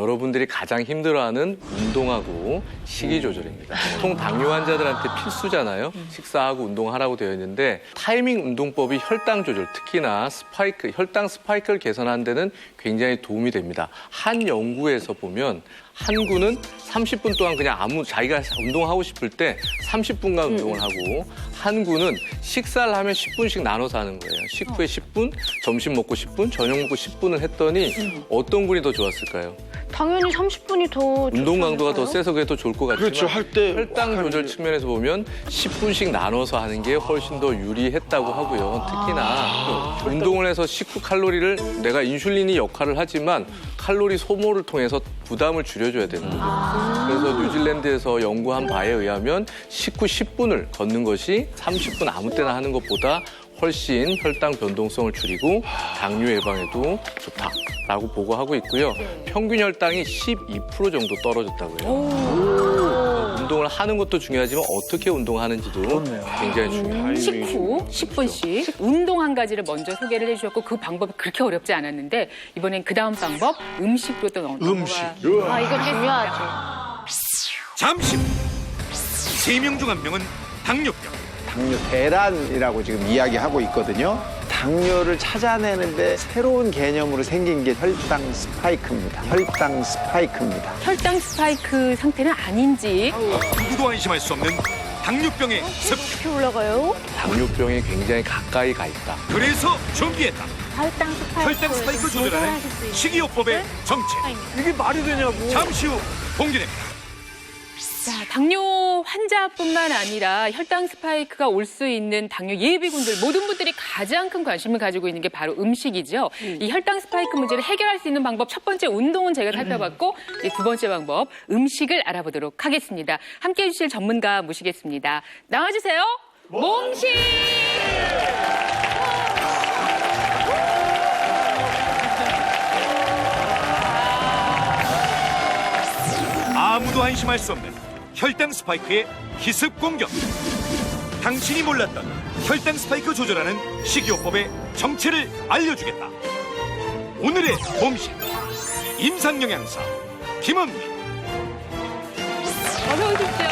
여러분들이 가장 힘들어하는 운동하고 식이 조절입니다. 보통 당뇨 환자들한테 필수잖아요. 식사하고 운동하라고 되어 있는데 타이밍 운동법이 혈당 조절, 특히나 스파이크, 혈당 스파이크를 개선하는 데는 굉장히 도움이 됩니다. 한 연구에서 보면 한 구는 30분 동안 그냥 자기가 운동하고 싶을 때 30분간 운동을 하고 한 구는 식사를 하면 10분씩 나눠서 하는 거예요. 식후에 10분, 점심 먹고 10분, 저녁 먹고 10분을 했더니 어떤 군이 더 좋았을까요? 당연히 30분이 더 운동 강도가 더 세서 그게 더 좋을 것 같지만 그렇죠. 할 때 혈당 조절 측면에서 보면 10분씩 나눠서 하는 게 훨씬 더 유리했다고 하고요. 특히나 운동을 해서 식후 칼로리를 내가 인슐린이 역할을 하지만 칼로리 소모를 통해서 부담을 줄여줘야 되는 거죠. 그래서 뉴질랜드에서 연구한 바에 의하면 식후 10분을 걷는 것이 30분 아무 때나 하는 것보다 훨씬 혈당 변동성을 줄이고 당뇨 예방에도 좋다라고 보고하고 있고요. 평균 혈당이 12% 정도 떨어졌다고 해요. 운동을 하는 것도 중요하지만 어떻게 운동하는지도 굉장히 중요해요. 식후 10분씩 운동 한 가지를 먼저 소개를 해주셨고 그 방법이 그렇게 어렵지 않았는데 이번엔 그 다음 방법 음식으로 또 음식. 아, 이거 중요하죠. 잠시 후 3명 중 1명은 당뇨병. 당뇨 대란이라고 지금 이야기하고 있거든요. 당뇨를 찾아내는데 새로운 개념으로 생긴 게 혈당 스파이크입니다. 혈당 스파이크입니다. 혈당 스파이크 상태는 아닌지 누구도 안심할 수 없는 당뇨병의 습. 어떻게 올라가요? 당뇨병에 굉장히 가까이 가 있다. 그래서 준비했다. 혈당 스파이크 조절하는 식이요법의 정체. 이게 말이 되냐고. 잠시 후 공개됩니다. 자, 당뇨 환자뿐만 아니라 혈당 스파이크가 올 수 있는 당뇨 예비군들 모든 분들이 가장 큰 관심을 가지고 있는 게 바로 음식이죠. 이 혈당 스파이크 문제를 해결할 수 있는 방법 첫 번째 운동은 제가 살펴봤고 이제 두 번째 방법 음식을 알아보도록 하겠습니다. 함께해 주실 전문가 모시겠습니다. 나와주세요. 몽식! 아무도 안심할 수 없는 혈당 스파이크의 기습 공격. 당신이 몰랐던 혈당 스파이크 조절하는 식이요법의 정체를 알려주겠다. 오늘의 몸식 임상영양사 김은미. 어서 오십시오.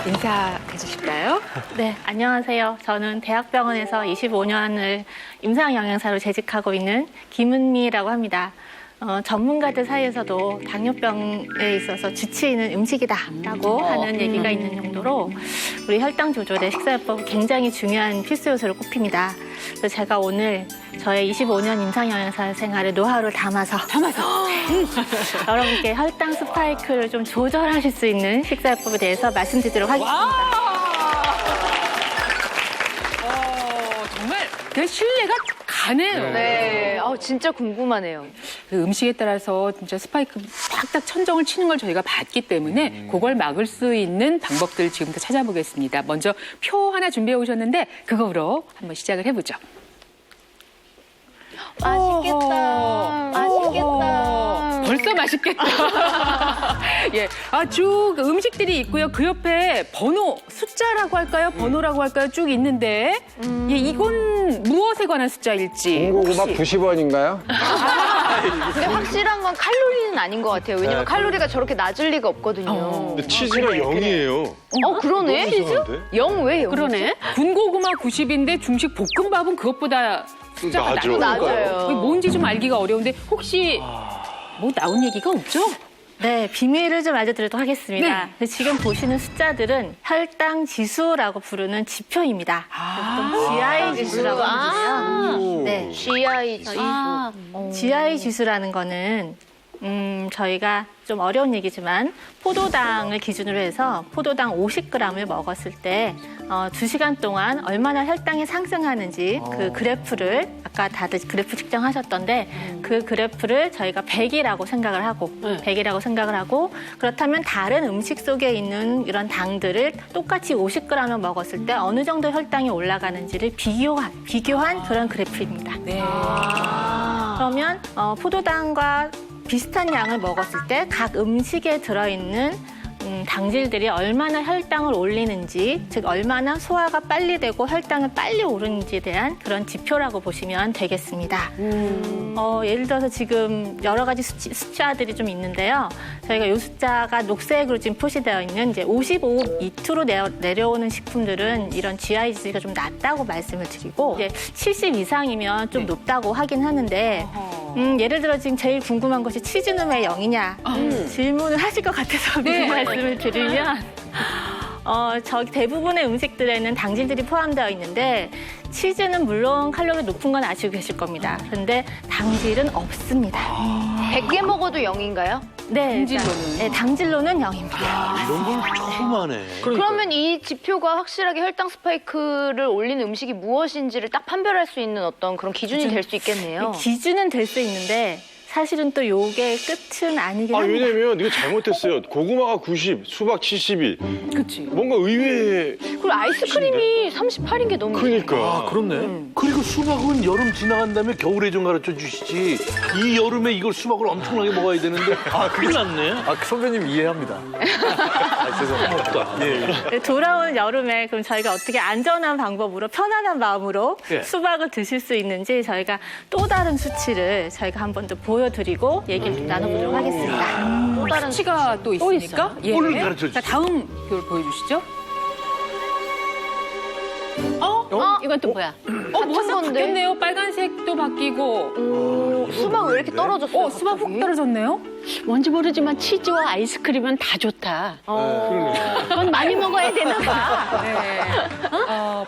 인사해 주실까요? 네, 안녕하세요. 저는 대학병원에서 25년을 임상영양사로 재직하고 있는 김은미라고 합니다. 전문가들 사이에서도 당뇨병에 있어서 주치의는 음식이다라고 하는 얘기가 있는 정도로 우리 혈당 조절에 식사요법 굉장히 중요한 필수 요소를 꼽힙니다. 그래서 제가 오늘 저의 25년 임상영양사 생활의 노하우를 담아서 여러분께 혈당 스파이크를 좀 조절하실 수 있는 식사요법에 대해서 말씀드리도록 하겠습니다. 정말 그 신뢰가 가네요. 네, 진짜 궁금하네요. 그 음식에 따라서 진짜 스파이크 탁탁 천정을 치는 걸 저희가 봤기 때문에 그걸 막을 수 있는 방법들 지금부터 찾아보겠습니다. 먼저 표 하나 준비해 오셨는데 그거로 한번 시작을 해보죠. 맛있겠다. 맛있겠다. 벌써 맛있겠다. 예, 쭉 음식들이 있고요. 그 옆에 번호, 숫자라고 할까요? 번호라고 할까요? 쭉 있는데 예, 이건 무엇에 관한 숫자일지. 공고구마 90원인가요? 근데 확실한 건 칼로리는 아닌 것 같아요. 왜냐면 칼로리가 저렇게 낮을 리가 없거든요. 근데 치즈가 0이에요. 그러네. 치즈? 0 왜 0? 그러네. 군고구마 90인데 중식 볶음밥은 그것보다 숫자가 맞아. 낮아요. 뭔지 좀 알기가 어려운데 혹시 뭐 나온 얘기가 없죠? 네, 비밀을 좀 알려드리도록 하겠습니다. 지금 보시는 숫자들은 혈당 지수라고 부르는 지표입니다. 보통 GI 지수라고 하는데요. 네, GI 지수. GI 지수라는 거는 저희가 좀 어려운 얘기지만 포도당을 기준으로 해서 포도당 50g을 먹었을 때 2시간 동안 얼마나 혈당이 상승하는지 그 그래프를 아까 다들 그래프 측정하셨던데 그 그래프를 저희가 100이라고 생각을 하고 그렇다면 다른 음식 속에 있는 이런 당들을 똑같이 50g을 먹었을 때 어느 정도 혈당이 올라가는지를 비교한 그런 그래프입니다. 네. 그러면 포도당과 비슷한 양을 먹었을 때 각 음식에 들어있는 당질들이 얼마나 혈당을 올리는지, 즉 얼마나 소화가 빨리 되고 혈당이 빨리 오르는지에 대한 그런 지표라고 보시면 되겠습니다. 예를 들어서 지금 여러 가지 숫자들이 좀 있는데요. 저희가 이 숫자가 녹색으로 지금 표시되어 있는 이제 55 밑으로 내려오는 식품들은 이런 GI 지수가 좀 낮다고 말씀을 드리고, 이제 70 이상이면 좀 높다고 하긴 하는데, 예를 들어 지금 제일 궁금한 것이 치즈는 왜 0이냐 질문을 하실 것 같아서 미리 말씀을 드리면, 저기 대부분의 음식들에는 당질들이 포함되어 있는데 치즈는 물론 칼로리 높은 건 아시고 계실 겁니다. 그런데 당질은 없습니다. 100개 먹어도 0인가요? 네, 당질로는? 네, 당질로는 0입니다. 이런 걸 처음 하네. 그러면 이 지표가 확실하게 혈당 스파이크를 올리는 음식이 무엇인지를 딱 판별할 수 있는 어떤 그런 기준이 될 수 있겠네요. 기준은 될 수 있는데 사실은 또 요게 끝은 아니긴 합니다. 왜냐면 이거 잘못했어요. 고구마가 90, 수박 72. 그치. 뭔가 의외의. 그리고 아이스크림이 38인 게 너무 그러니까. 그렇네. 그리고 수박은 여름 지나간 다음에 겨울에 좀 가르쳐 주시지. 이 여름에 이걸 수박을 엄청나게 먹어야 되는데 큰일 났네. 선배님 이해합니다. 죄송합니다. 예. 돌아오는 여름에 그럼 저희가 어떻게 안전한 방법으로 편안한 마음으로 수박을 드실 수 있는지 저희가 또 다른 수치를 저희가 한 번 더 보여드리고 얘기를 좀 나눠보도록 하겠습니다. 또 다른 수치가 또 있으니까. 오늘 가르쳐 주세요. 자, 다음 표 보여주시죠. 이건 또 뭐야? 같은 건데. 바뀌었네요. 빨간색도 바뀌고. 수박 왜 이렇게 떨어졌어요? 수박 훅 떨어졌네요. 뭔지 모르지만 치즈와 아이스크림은 다 좋다. 그건 많이 먹어야 되나 봐. 네.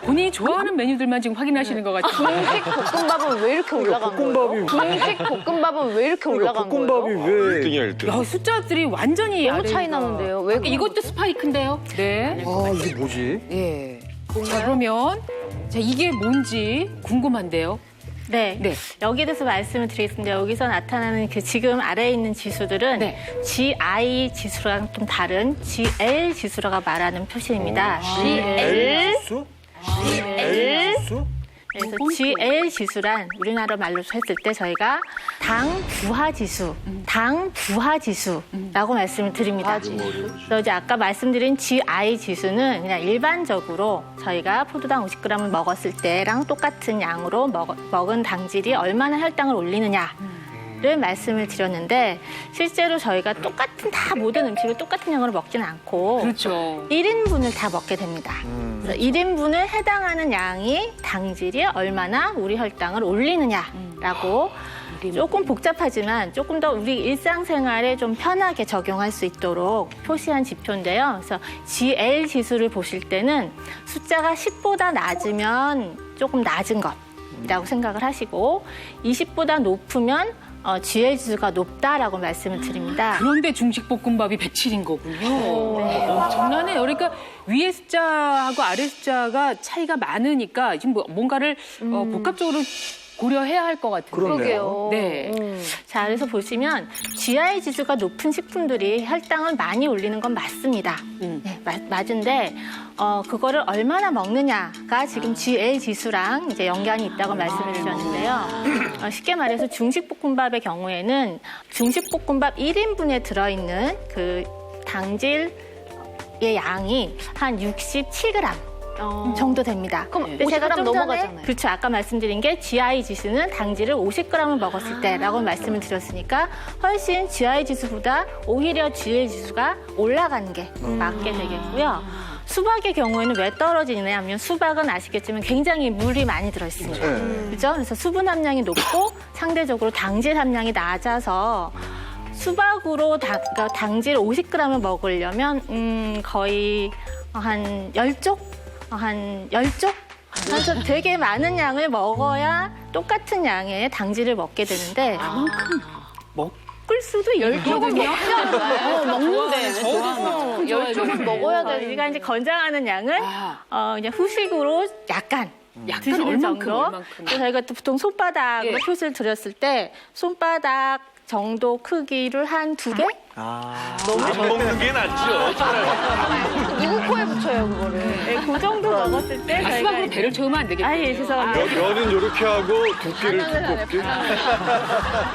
본인이 좋아하는 메뉴들만 지금 확인하시는 것 같아요. 중식 볶음밥은 왜 이렇게 올라간 거예요? 중식 볶음밥은 왜 이렇게 올라간 거예요? 볶음밥이 왜? 1등이야 1등. 야, 숫자들이 완전히 너무 차이 나는데요. 왜 이것도 스파이크인데요. 네. 아, 이게 뭐지? 예. 자, 그러면 자, 이게 뭔지 궁금한데요. 네. 여기에 대해서 말씀을 드리겠습니다. 여기서 나타나는 그 지금 아래에 있는 지수들은 GI 지수랑 좀 다른 GL 지수라고 말하는 표시입니다. GL? 그래서 GL 지수란 우리나라 말로 했을 때 저희가 당 부하 지수라고 말씀을 드립니다. 그래서 이제 아까 말씀드린 GI 지수는 그냥 일반적으로 저희가 포도당 50g을 먹었을 때랑 똑같은 양으로 먹은 당질이 얼마나 혈당을 올리느냐를 말씀을 드렸는데, 실제로 저희가 똑같은 다 모든 음식을 똑같은 양으로 먹지는 않고 그렇죠. 1인분을 다 먹게 됩니다. 그래서 1인분을 해당하는 양이 당질이 얼마나 우리 혈당을 올리느냐라고 조금 복잡하지만 조금 더 우리 일상생활에 좀 편하게 적용할 수 있도록 표시한 지표인데요. 그래서 GL 지수를 보실 때는 숫자가 10보다 낮으면 조금 낮은 것이라고 생각을 하시고 20보다 높으면 GL 지수가 높다라고 말씀을 드립니다. 그런데 중식볶음밥이 107인 거군요. 장난해요. 그러니까 위에 숫자하고 아래 숫자가 차이가 많으니까 지금 뭔가를 복합적으로 고려해야 할 것 같은데. 그러게요. 네. 자, 그래서 보시면 GI 지수가 높은 식품들이 혈당을 많이 올리는 건 맞습니다. 네, 맞은데 그거를 얼마나 먹느냐가 지금 GL 지수랑 이제 연관이 있다고 말씀을 드렸는데요. 쉽게 말해서 중식볶음밥의 경우에는 중식볶음밥 1인분에 들어있는 그 당질의 양이 한 67g. 정도 됩니다. 그럼 근데 50g 제가 좀 전에 넘어가잖아요. 그렇죠. 아까 말씀드린 게 GI 지수는 당질을 50g을 먹었을 때라고 말씀을 드렸으니까 훨씬 GI 지수보다 오히려 GL 지수가 올라가는 게 맞게 되겠고요. 수박의 경우에는 왜 떨어지냐 하면 수박은 아시겠지만 굉장히 물이 많이 들어있습니다. 그렇죠? 그래서 수분 함량이 높고 상대적으로 당질 함량이 낮아서 수박으로 당질 50g을 먹으려면 거의 한 10쪽? 그래서 되게 많은 양을 먹어야 똑같은 양의 당질을 먹게 되는데 그만큼 먹을 수도 있거든요. 먹는데. 저도 10쪽을 먹어야 되는. 우리가 이제 권장하는 양은 그냥 후식으로 약간 드시는 정도. 그래서 저희가 또 보통 손바닥으로 표시를 드렸을 때 손바닥 정도 크기를 한 2개? 안 먹는 게 낫죠. 차라리. 누구 코에 붙여요, 그거를? 네, 그 정도 먹었을 때 저희가 수박으로 배를 채우면 안 되겠죠. 예, 죄송합니다. 면은 이렇게 하고 두께를 두껍게.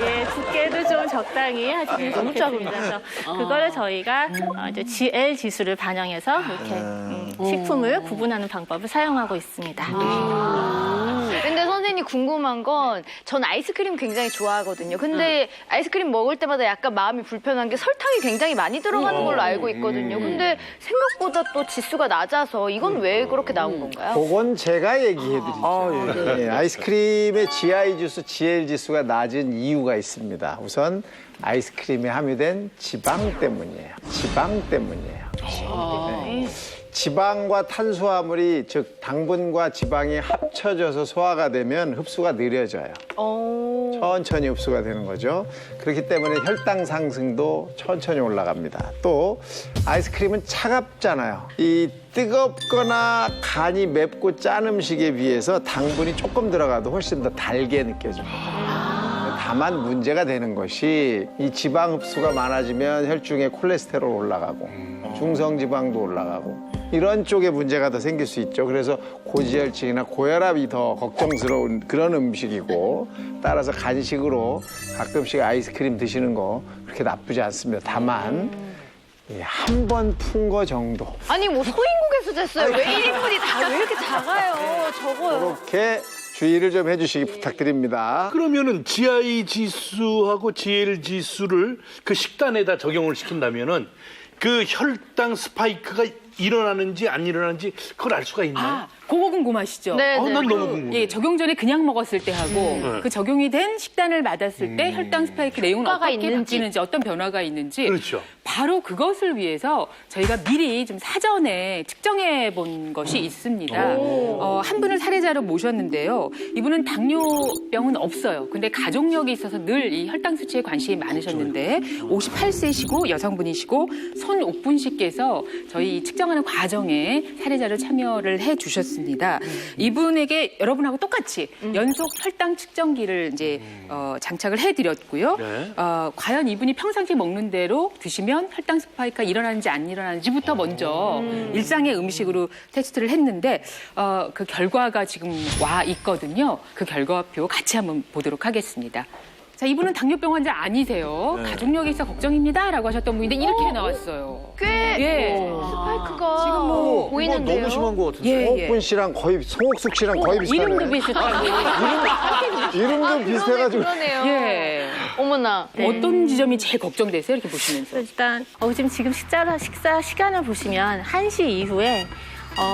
예, 두께도 좀 적당히 하시면 좋겠습니다. 그래서 그거를 저희가 이제 GL 지수를 반영해서 이렇게 식품을 구분하는 방법을 사용하고 있습니다. 근데 선생님 궁금한 건 전 아이스크림 굉장히 좋아하거든요. 근데 아이스크림 먹을 때마다 약간 마음이 불편한 게 설탕이 굉장히 많이 들어가는 걸로 알고 있거든요. 근데 생각보다 또 지수가 낮아서 이건 왜 그렇게 나온 건가요? 그건 제가 얘기해드리죠. 예, 아이스크림의 GI 지수, GL 지수가 낮은 이유가 있습니다. 우선 아이스크림에 함유된 지방 때문이에요. 지방 때문이에요. 네. 지방과 탄수화물이 즉 당분과 지방이 합쳐져서 소화가 되면 흡수가 느려져요. 천천히 흡수가 되는 거죠. 그렇기 때문에 혈당 상승도 천천히 올라갑니다. 또 아이스크림은 차갑잖아요. 이 뜨겁거나 간이 맵고 짠 음식에 비해서 당분이 조금 들어가도 훨씬 더 달게 느껴집니다. 다만 문제가 되는 것이 이 지방 흡수가 많아지면 혈중에 콜레스테롤 올라가고 중성지방도 올라가고 이런 쪽에 문제가 더 생길 수 있죠. 그래서 고지혈증이나 고혈압이 더 걱정스러운 그런 음식이고 따라서 간식으로 가끔씩 아이스크림 드시는 거 그렇게 나쁘지 않습니다. 다만 한 번 푼 거 정도. 아니 뭐 소인국에서 쟀어요. 왜 1인분이 다 왜 이렇게 작아요? 적어요. 그렇게 주의를 좀 해주시기 부탁드립니다. 그러면은 GI 지수하고 GL 지수를 그 식단에다 적용을 시킨다면은 그 혈당 스파이크가 일어나는지 안 일어나는지 그걸 알 수가 있나요? 그거 궁금하시죠? 네, 난 너무 궁금해. 예, 적용 전에 그냥 먹었을 때 하고 그 적용이 된 식단을 받았을 때 혈당 스파이크 내용은 효과가 어떻게 있는지. 바뀌는지 어떤 변화가 있는지 그렇죠. 바로 그것을 위해서 저희가 미리 좀 사전에 측정해 본 것이 있습니다. 한 분을 사례자로 모셨는데요. 이분은 당뇨병은 없어요. 근데 가족력이 있어서 늘 이 혈당 수치에 관심이 많으셨는데 58세시고 여성분이시고 손옥분 씨께서 저희 측정하는 과정에 사례자로 참여를 해 주셨습니다. 이분에게 여러분하고 똑같이 연속 혈당 측정기를 이제 장착을 해드렸고요. 네. 과연 이분이 평상시 먹는 대로 드시면 혈당 스파이크가 일어나는지 안 일어나는지부터 먼저 일상의 음식으로 테스트를 했는데 그 결과가 지금 와 있거든요. 그 결과표 같이 한번 보도록 하겠습니다. 자, 이분은 당뇨병 환자 아니세요. 가족력이 있어 걱정입니다라고 하셨던 분인데 이렇게 나왔어요. 꽤 예. 스파이크가 지금 뭐 보이는데요. 너무 심한 것 같은데. 예, 송옥분 씨랑 거의 송옥숙 씨랑 거의 비슷하네. 이름도 비슷하고. 이름도 비슷해가지고. 그러네요. 예. 어머나. 어떤 지점이 제일 걱정되세요? 이렇게 보시면서. 일단 지금 식사 시간을 보시면 1시 이후에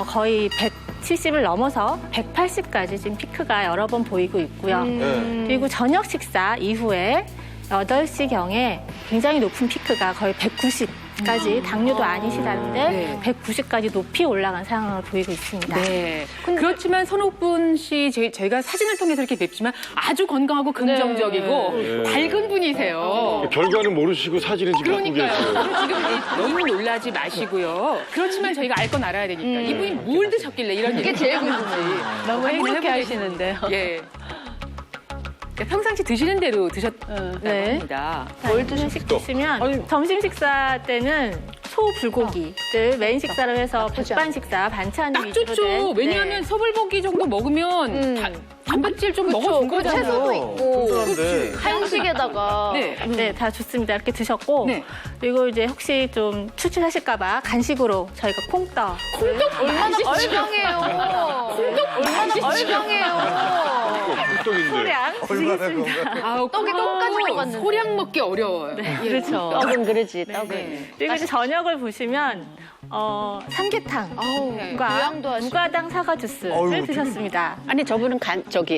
거의 170을 넘어서 180까지 지금 피크가 여러 번 보이고 있고요. 그리고 저녁 식사 이후에 8시경에 굉장히 높은 피크가 거의 190까지 당뇨도 아니시다는데 190까지 높이 올라간 상황을 보이고 있습니다. 네. 그렇지만 손옥분 씨 저희가 사진을 통해서 이렇게 뵙지만 아주 건강하고 긍정적이고 밝은 분이세요. 결과는 모르시고 사진은 지금 갖고 계세요. 그러니까요. 지금 너무 놀라지 마시고요. 그렇지만 저희가 알 건 알아야 되니까 이분이 뭘 드셨길래 이런 이게 얘기 제일 궁금해요. 너무 행복해 하시는데요. 예. 평상시 드시는 대로 드셨다고 합니다. 뭘 드시면 점심 식사 때는 소불고기를 메인 식사로 해서 백반 식사, 반찬 딱 위주로 좋죠. 된 왜냐하면 소불고기 정도 먹으면 단백질 좀 먹어준 거잖아요. 채소도 있고 그런데 한식에다가 네. 다 좋습니다. 이렇게 드셨고 네. 그리고 이제 혹시 좀 출출하실까봐 간식으로 저희가 콩떡 얼마나 얼병해요. 얼마나 얼병해요. 꿀떡인데. 아우, 떡이 떡까지 먹었는데. 소량 먹기 어려워요. 그렇죠. 떡은 그러지, 떡은. 그리고 이제 저녁을 보시면 삼계탕과 요양도 하시고. 무가당 사과 주스를 드셨습니다. 아니, 저분은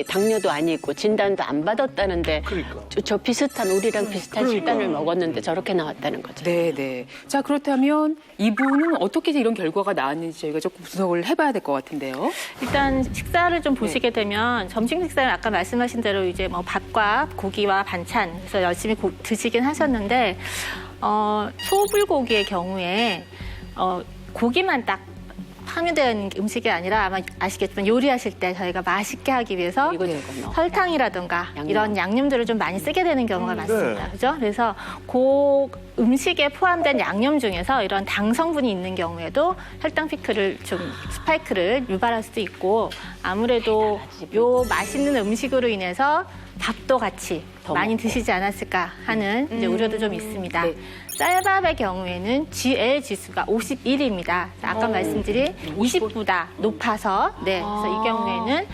당뇨도 아니고 진단도 안 받았다는데 그러니까. 저 비슷한 우리랑 비슷한 식단을 먹었는데 저렇게 나왔다는 거죠. 네. 자, 그렇다면 이분은 어떻게 이런 결과가 나왔는지 저희가 조금 분석을 해봐야 될 것 같은데요. 일단 식사를 좀 보시게 되면 점심 식사는 아까 말씀하신 대로 이제 뭐 밥과 고기와 반찬 그래서 열심히 드시긴 하셨는데 소불고기의 경우에 고기만 딱 함유된 음식이 아니라 아마 아시겠지만 요리하실 때 저희가 맛있게 하기 위해서 설탕이라든가 이런 양념들을 좀 많이 쓰게 되는 경우가 많습니다. 그죠? 그래서 그 음식에 포함된 양념 중에서 이런 당 성분이 있는 경우에도 혈당 피크를 좀 스파이크를 유발할 수도 있고 아무래도 요 맛있는 음식으로 인해서 밥도 같이 많이 드시지 않았을까 하는 이제 우려도 좀 있습니다. 쌀밥의 경우에는 GL 지수가 51입니다. 아까 말씀드린 20보다 높아서 그래서 이 경우에는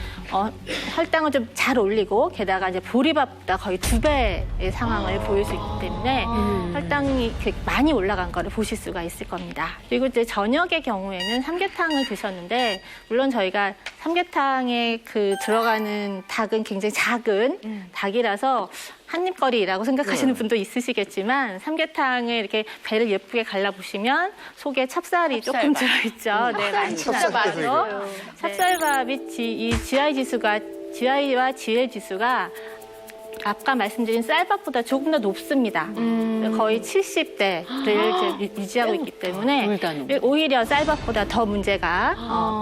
혈당을 좀 잘 올리고 게다가 이제 보리밥보다 거의 2배의 상황을 보일 수 있기 때문에 혈당이 많이 올라간 거를 보실 수가 있을 겁니다. 그리고 이제 저녁의 경우에는 삼계탕을 드셨는데 물론 저희가 삼계탕에 그 들어가는 닭은 굉장히 작은 닭이라서 한입거리라고 생각하시는 분도 있으시겠지만 삼계탕을 이렇게 배를 예쁘게 갈라보시면 속에 찹쌀이 조금 들어있죠. 네, 많지 않아요. 찹쌀밥이 이 GI와 GL 지수가 아까 말씀드린 쌀밥보다 조금 더 높습니다. 거의 70대를 유지하고 있기 때문에 오히려 쌀밥보다 더 문제가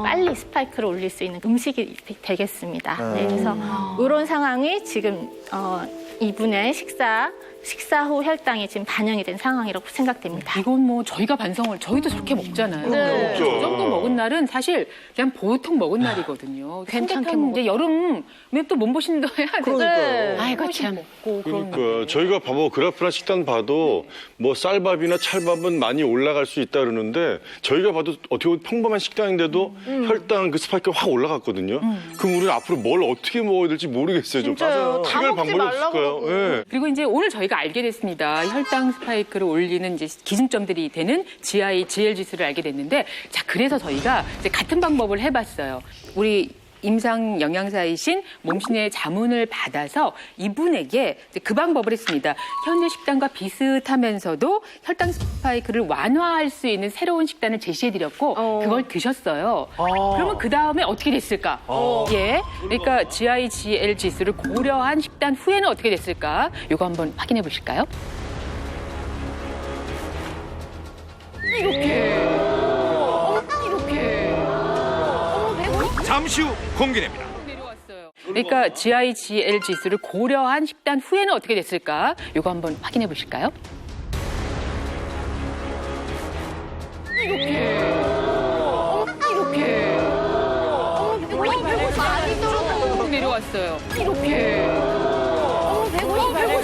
빨리 스파이크를 올릴 수 있는 음식이 되겠습니다. 네, 그래서 이런 상황이 지금 이분의 식사 후 혈당이 지금 반영이 된 상황이라고 생각됩니다. 이건 뭐 저희가 저희도 저렇게 먹잖아요. 네. 저 정도 먹은 날은 사실 그냥 보통 먹은 날이거든요. 괜찮게 이제 여름에 또 몸보신도 해야 되고. 그러니까요. 아이고 참. 먹고 그러니까 저희가 봐봐 그래프나 식단 봐도 뭐 쌀밥이나 찰밥은 많이 올라갈 수 있다 그러는데 저희가 봐도 어떻게 보면 평범한 식단인데도 혈당 그 스파이크가 확 올라갔거든요. 그럼 우리는 앞으로 뭘 어떻게 먹어야 될지 모르겠어요. 좀 진짜요. 다 해결 먹지 방법이 말라고 없을까요? 예. 그리고 이제 오늘 저희가 알게 됐습니다. 혈당 스파이크를 올리는 이제 기준점들이 되는 GL 지수를 알게 됐는데, 자 그래서 저희가 이제 같은 방법을 해봤어요. 우리 임상 영양사이신 몸신의 자문을 받아서 이분에게 이제 그 방법을 했습니다. 현재 식단과 비슷하면서도 혈당 스파이크를 완화할 수 있는 새로운 식단을 제시해드렸고 그걸 드셨어요. 그러면 그 다음에 어떻게 됐을까? 예, 그러니까 GI/GL 지수를 고려한 식단 후에는 어떻게 됐을까? 이거 한번 확인해 보실까요? 이렇게. 잠시 후 공개됩니다. 그러니까 GI/GL 지수를 고려한 식단 후에는 어떻게 됐을까? 이거 한번 확인해 보실까요? 이렇게. 많이 떨어져. 내려왔어요. 이렇게.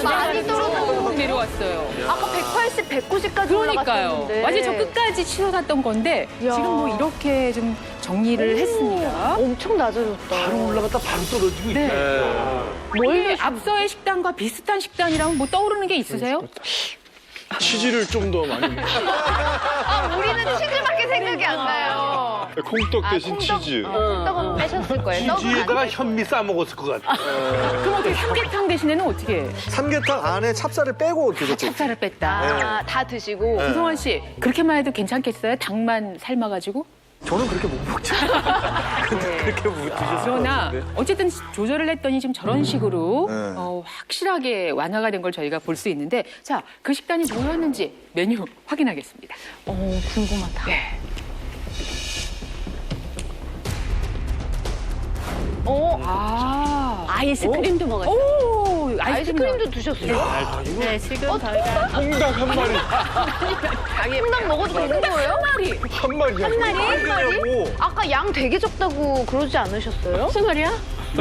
많이 떨어져. 내려왔어요. 아까 180, 190까지 그러니까요. 올라갔었는데. 맞아요. 저 끝까지 치솟았던 건데 야. 지금 뭐 이렇게 좀 정리를 했습니다. 엄청 낮아졌다. 바로 올라갔다 바로 떨어지고 네. 있네. 앞서의 식단과 비슷한 식단이라면 뭐 떠오르는 게 있으세요? 치즈를 좀 더 많이 우리는 치즈밖에 생각이 안 나요. 콩떡 대신 치즈. 떡은 빼셨을 거예요. 떡은 치즈에다가 안 빼셨어요. 현미 싸 먹었을 것 같아. 그럼 어떻게 삼계탕 대신에는 어떻게? 삼계탕 안에 찹쌀을 빼고 드셨죠? 찹쌀을 뺐다. 아, 다 드시고. 구성원 씨, 그렇게만 해도 괜찮겠어요? 닭만 삶아가지고? 저는 그렇게 못 먹죠. 근데 그렇게 못 드셨을 것 그러나 같은데. 어쨌든 조절을 했더니 지금 저런 식으로 네. 확실하게 완화가 된 걸 저희가 볼 수 있는데, 자, 그 식단이 뭐였는지 메뉴 확인하겠습니다. 궁금하다. 네. 아이스크림도 먹었어요. 오, 아이스크림도 드셨어요? 네, 지금 저희가 콩닭 한 마리. 콩닭 먹어도 되는 거예요? 한 마리야. 한 마리? 마리냐고. 아까 양 되게 적다고 그러지 않으셨어요? 무슨 말이야?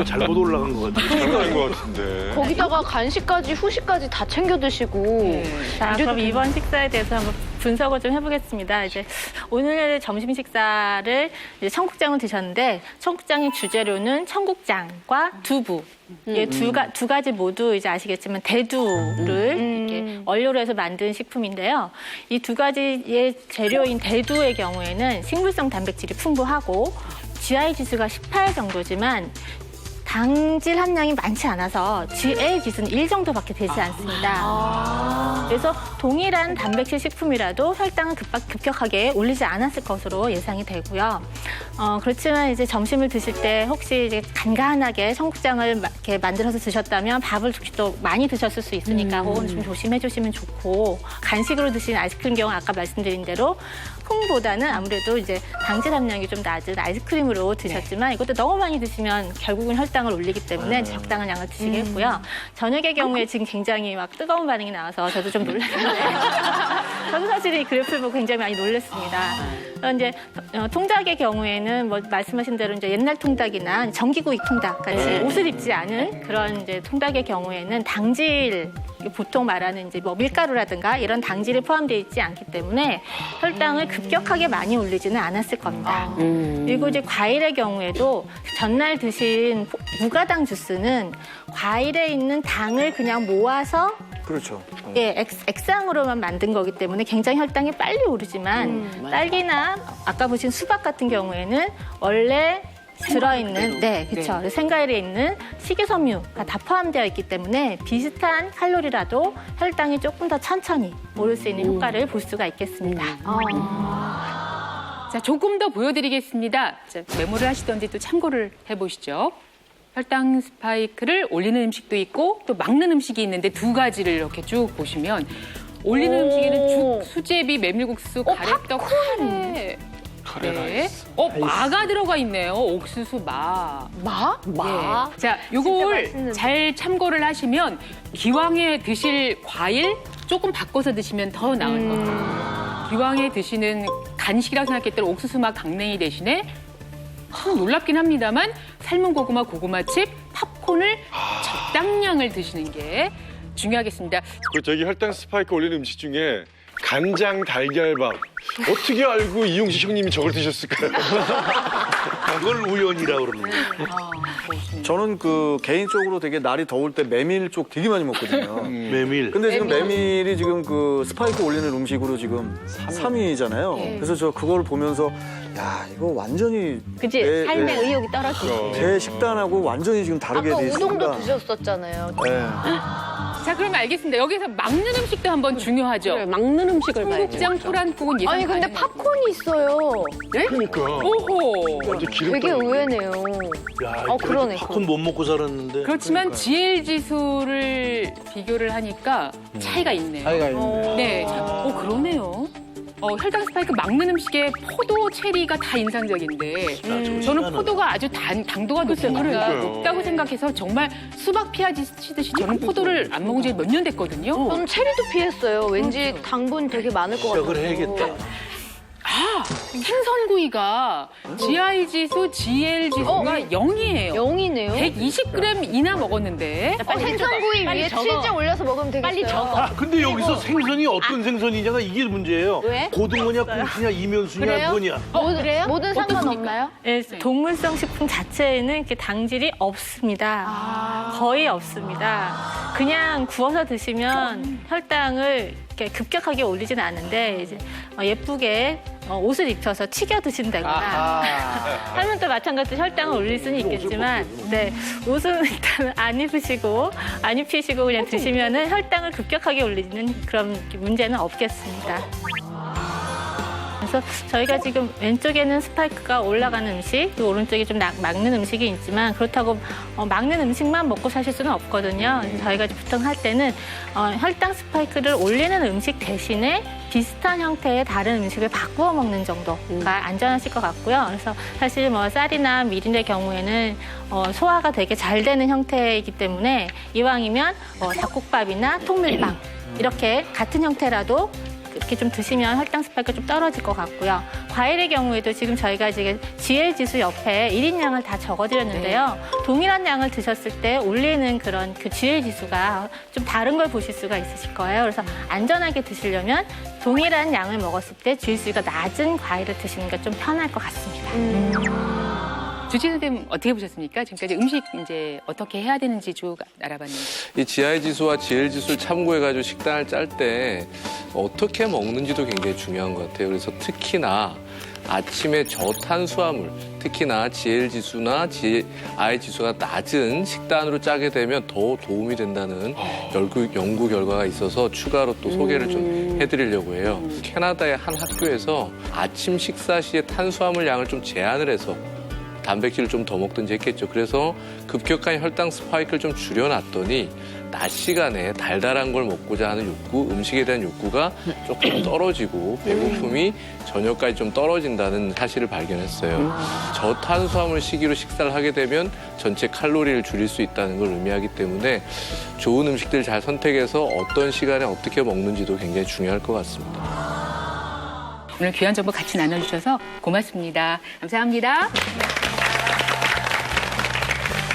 잘못 올라간 것 같아. 잘못한 것 같은데. 거기다가 간식까지 후식까지 다 챙겨 드시고. 자, 그럼 이번 식사에 대해서 한번 분석을 좀 해보겠습니다. 이제 오늘 점심 식사를 이제 청국장을 드셨는데 청국장의 주재료는 청국장과 두부. 이게 두 가지 모두 이제 아시겠지만 대두를 이렇게 원료로 해서 만든 식품인데요. 이 두 가지의 재료인 대두의 경우에는 식물성 단백질이 풍부하고 GI 지수가 18 정도지만 당질 함량이 많지 않아서 GL 지수는 1 정도밖에 되지 않습니다. 그래서 동일한 단백질 식품이라도 혈당은 급격하게 올리지 않았을 것으로 예상이 되고요. 그렇지만 이제 점심을 드실 때 혹시 이제 간간하게 청국장을 이렇게 만들어서 드셨다면 밥을 또 많이 드셨을 수 있으니까 그건 좀 조심해 주시면 좋고 간식으로 드신 아이스크림 경우 아까 말씀드린 대로 콩보다는 아무래도 이제 당질 함량이 좀 낮은 아이스크림으로 드셨지만 이것도 너무 많이 드시면 결국은 혈당을 올리기 때문에 적당한 양을 드시게 했고요. 저녁의 경우에 지금 굉장히 막 뜨거운 반응이 나와서 저도 좀 놀랐는데 저도 사실 이 그래프를 보고 굉장히 많이 놀랐습니다. 이제 통닭의 경우에는 뭐 말씀하신 대로 이제 옛날 통닭이나 전기구이 통닭 같이 옷을 입지 않은 그런 이제 통닭의 경우에는 당질 보통 말하는 이제 뭐 밀가루라든가 이런 당질이 포함되어 있지 않기 때문에 혈당을 급격하게 많이 올리지는 않았을 겁니다. 그리고 이제 과일의 경우에도 전날 드신 무가당 주스는 과일에 있는 당을 그냥 모아서 그렇죠. 예, 액상으로만 만든 거기 때문에 굉장히 혈당이 빨리 오르지만 딸기나 아까 보신 수박 같은 경우에는 원래 들어있는 그렇죠. 생과일에 있는 식이섬유가 다 포함되어 있기 때문에 비슷한 칼로리라도 혈당이 조금 더 천천히 오를 수 있는 효과를 볼 수가 있겠습니다. 자, 조금 더 보여드리겠습니다. 자, 메모를 하시던지 또 참고를 해보시죠. 혈당 스파이크를 올리는 음식도 있고 또 막는 음식이 있는데 두 가지를 이렇게 쭉 보시면 올리는 음식에는 죽, 수제비, 메밀국수, 가래떡, 카레. 네. 마가 들어가 있네요. 옥수수 마. 마? 마? 예. 자, 요걸 잘 참고를 하시면 기왕에 드실 과일 조금 바꿔서 드시면 더 나을 것 같아요. 기왕에 드시는 간식이라고 생각했던 옥수수 마 강냉이 대신에 참 놀랍긴 합니다만 삶은 고구마, 고구마칩, 팝콘을 적당량을 드시는 게 중요하겠습니다. 그 저기 혈당 스파이크 올리는 음식 중에 간장 달걀밥 어떻게 알고 이용식 형님이 저걸 드셨을까요? 그걸 우연이라고 그러는 거예요. 저는 그 개인적으로 되게 날이 더울 때 메밀 쪽 되게 많이 먹거든요. 메밀. 근데 지금 메밀이 지금 그 스파이크 올리는 음식으로 지금 3위잖아요. 그래서 저 그걸 보면서 야, 이거 완전히 그치? 삶의 의욕이 떨어지죠. 제 식단하고 완전히 지금 다르게 아까 돼 있습니다. 우동도 드셨었잖아요. 네. 자, 그럼 알겠습니다. 여기서 막는 음식도 한번 중요하죠. 그래, 막는 음식을 봐야죠. 청국장, 토란국은 예상 아니 근데 가능한 팝콘이 있어요. 그러니까. 오호. 완전 기름 되게 의외네요. 야, 그러네. 팝콘 못 먹고 살았는데. 그렇지만 GL 지수를 비교를 하니까 차이가 있네요. 차이가 있는데. 네, 그러네요. 혈당 스파이크 막는 음식에 포도, 체리가 다 인상적인데 저는 포도가 아주 당도가 높다고 생각해서 정말 수박 피하시듯이 저는 포도를 안 먹은 지 몇 년 됐거든요. 저는 체리도 피했어요. 왠지 당분 되게 많을 것 같아요. 시작을 해야겠다. 생선구이가 GI 지수, GL 지수가 0이에요. 0이네요. 120g 이나 먹었는데 생선구이 위에 치즈 올려서 먹으면 되겠어요. 빨리 적어. 근데 여기서 생선이 어떤 생선이냐가 이게 문제예요. 왜? 고등어냐, 꽁치냐, 이면수냐, 그래요? 뭐냐. 그래요? 뭐든 상관없나요? 예, 동물성 식품 자체에는 이렇게 당질이 없습니다. 거의 없습니다. 그냥 구워서 드시면 혈당을 이렇게 급격하게 올리지는 않는데 이제 예쁘게 옷을 입혀서 튀겨 드신다거나 하면 또 마찬가지로 혈당을 올릴 수는 있겠지만 옷은 일단 안 입히시고 그냥 드시면은 혈당을 급격하게 올리는 그런 문제는 없겠습니다. 그래서 저희가 지금 왼쪽에는 스파이크가 올라가는 음식, 또 오른쪽에 좀 막는 음식이 있지만 그렇다고 막는 음식만 먹고 사실 수는 없거든요. 저희가 보통 할 때는 혈당 스파이크를 올리는 음식 대신에 비슷한 형태의 다른 음식을 바꾸어 먹는 정도가 안전하실 것 같고요. 그래서 사실 뭐 쌀이나 밀인의 경우에는 소화가 되게 잘 되는 형태이기 때문에 이왕이면 닭국밥이나 통밀빵 이렇게 같은 형태라도 이렇게 좀 드시면 혈당 스파이크가 좀 떨어질 것 같고요. 과일의 경우에도 지금 저희가 지금 GL 지수 옆에 1인량을 다 적어드렸는데요. 동일한 양을 드셨을 때 올리는 그런 그 GL 지수가 좀 다른 걸 보실 수가 있으실 거예요. 그래서 안전하게 드시려면 동일한 양을 먹었을 때 GL 지수가 낮은 과일을 드시는 게 좀 편할 것 같습니다. 주치 선생님 어떻게 보셨습니까? 지금까지 음식 이제 어떻게 해야 되는지 쭉 알아봤는데. 이 GI 지수와 GL 지수를 참고해가지고 식단을 짤 때 어떻게 먹는지도 굉장히 중요한 것 같아요. 그래서 특히나 아침에 저탄수화물, 특히나 GL 지수나 GI 지수가 낮은 식단으로 짜게 되면 더 도움이 된다는 연구 결과가 있어서 추가로 또 소개를 좀 해드리려고 해요. 캐나다의 한 학교에서 아침 식사 시에 탄수화물 양을 좀 제한을 해서 단백질을 좀 더 먹든지 했겠죠. 그래서 급격한 혈당 스파이크를 좀 줄여놨더니 낮 시간에 달달한 걸 먹고자 하는 욕구, 음식에 대한 욕구가 조금 떨어지고 배고픔이 저녁까지 좀 떨어진다는 사실을 발견했어요. 저탄수화물 시기로 식사를 하게 되면 전체 칼로리를 줄일 수 있다는 걸 의미하기 때문에 좋은 음식들 잘 선택해서 어떤 시간에 어떻게 먹는지도 굉장히 중요할 것 같습니다. 오늘 귀한 정보 같이 나눠주셔서 고맙습니다. 감사합니다.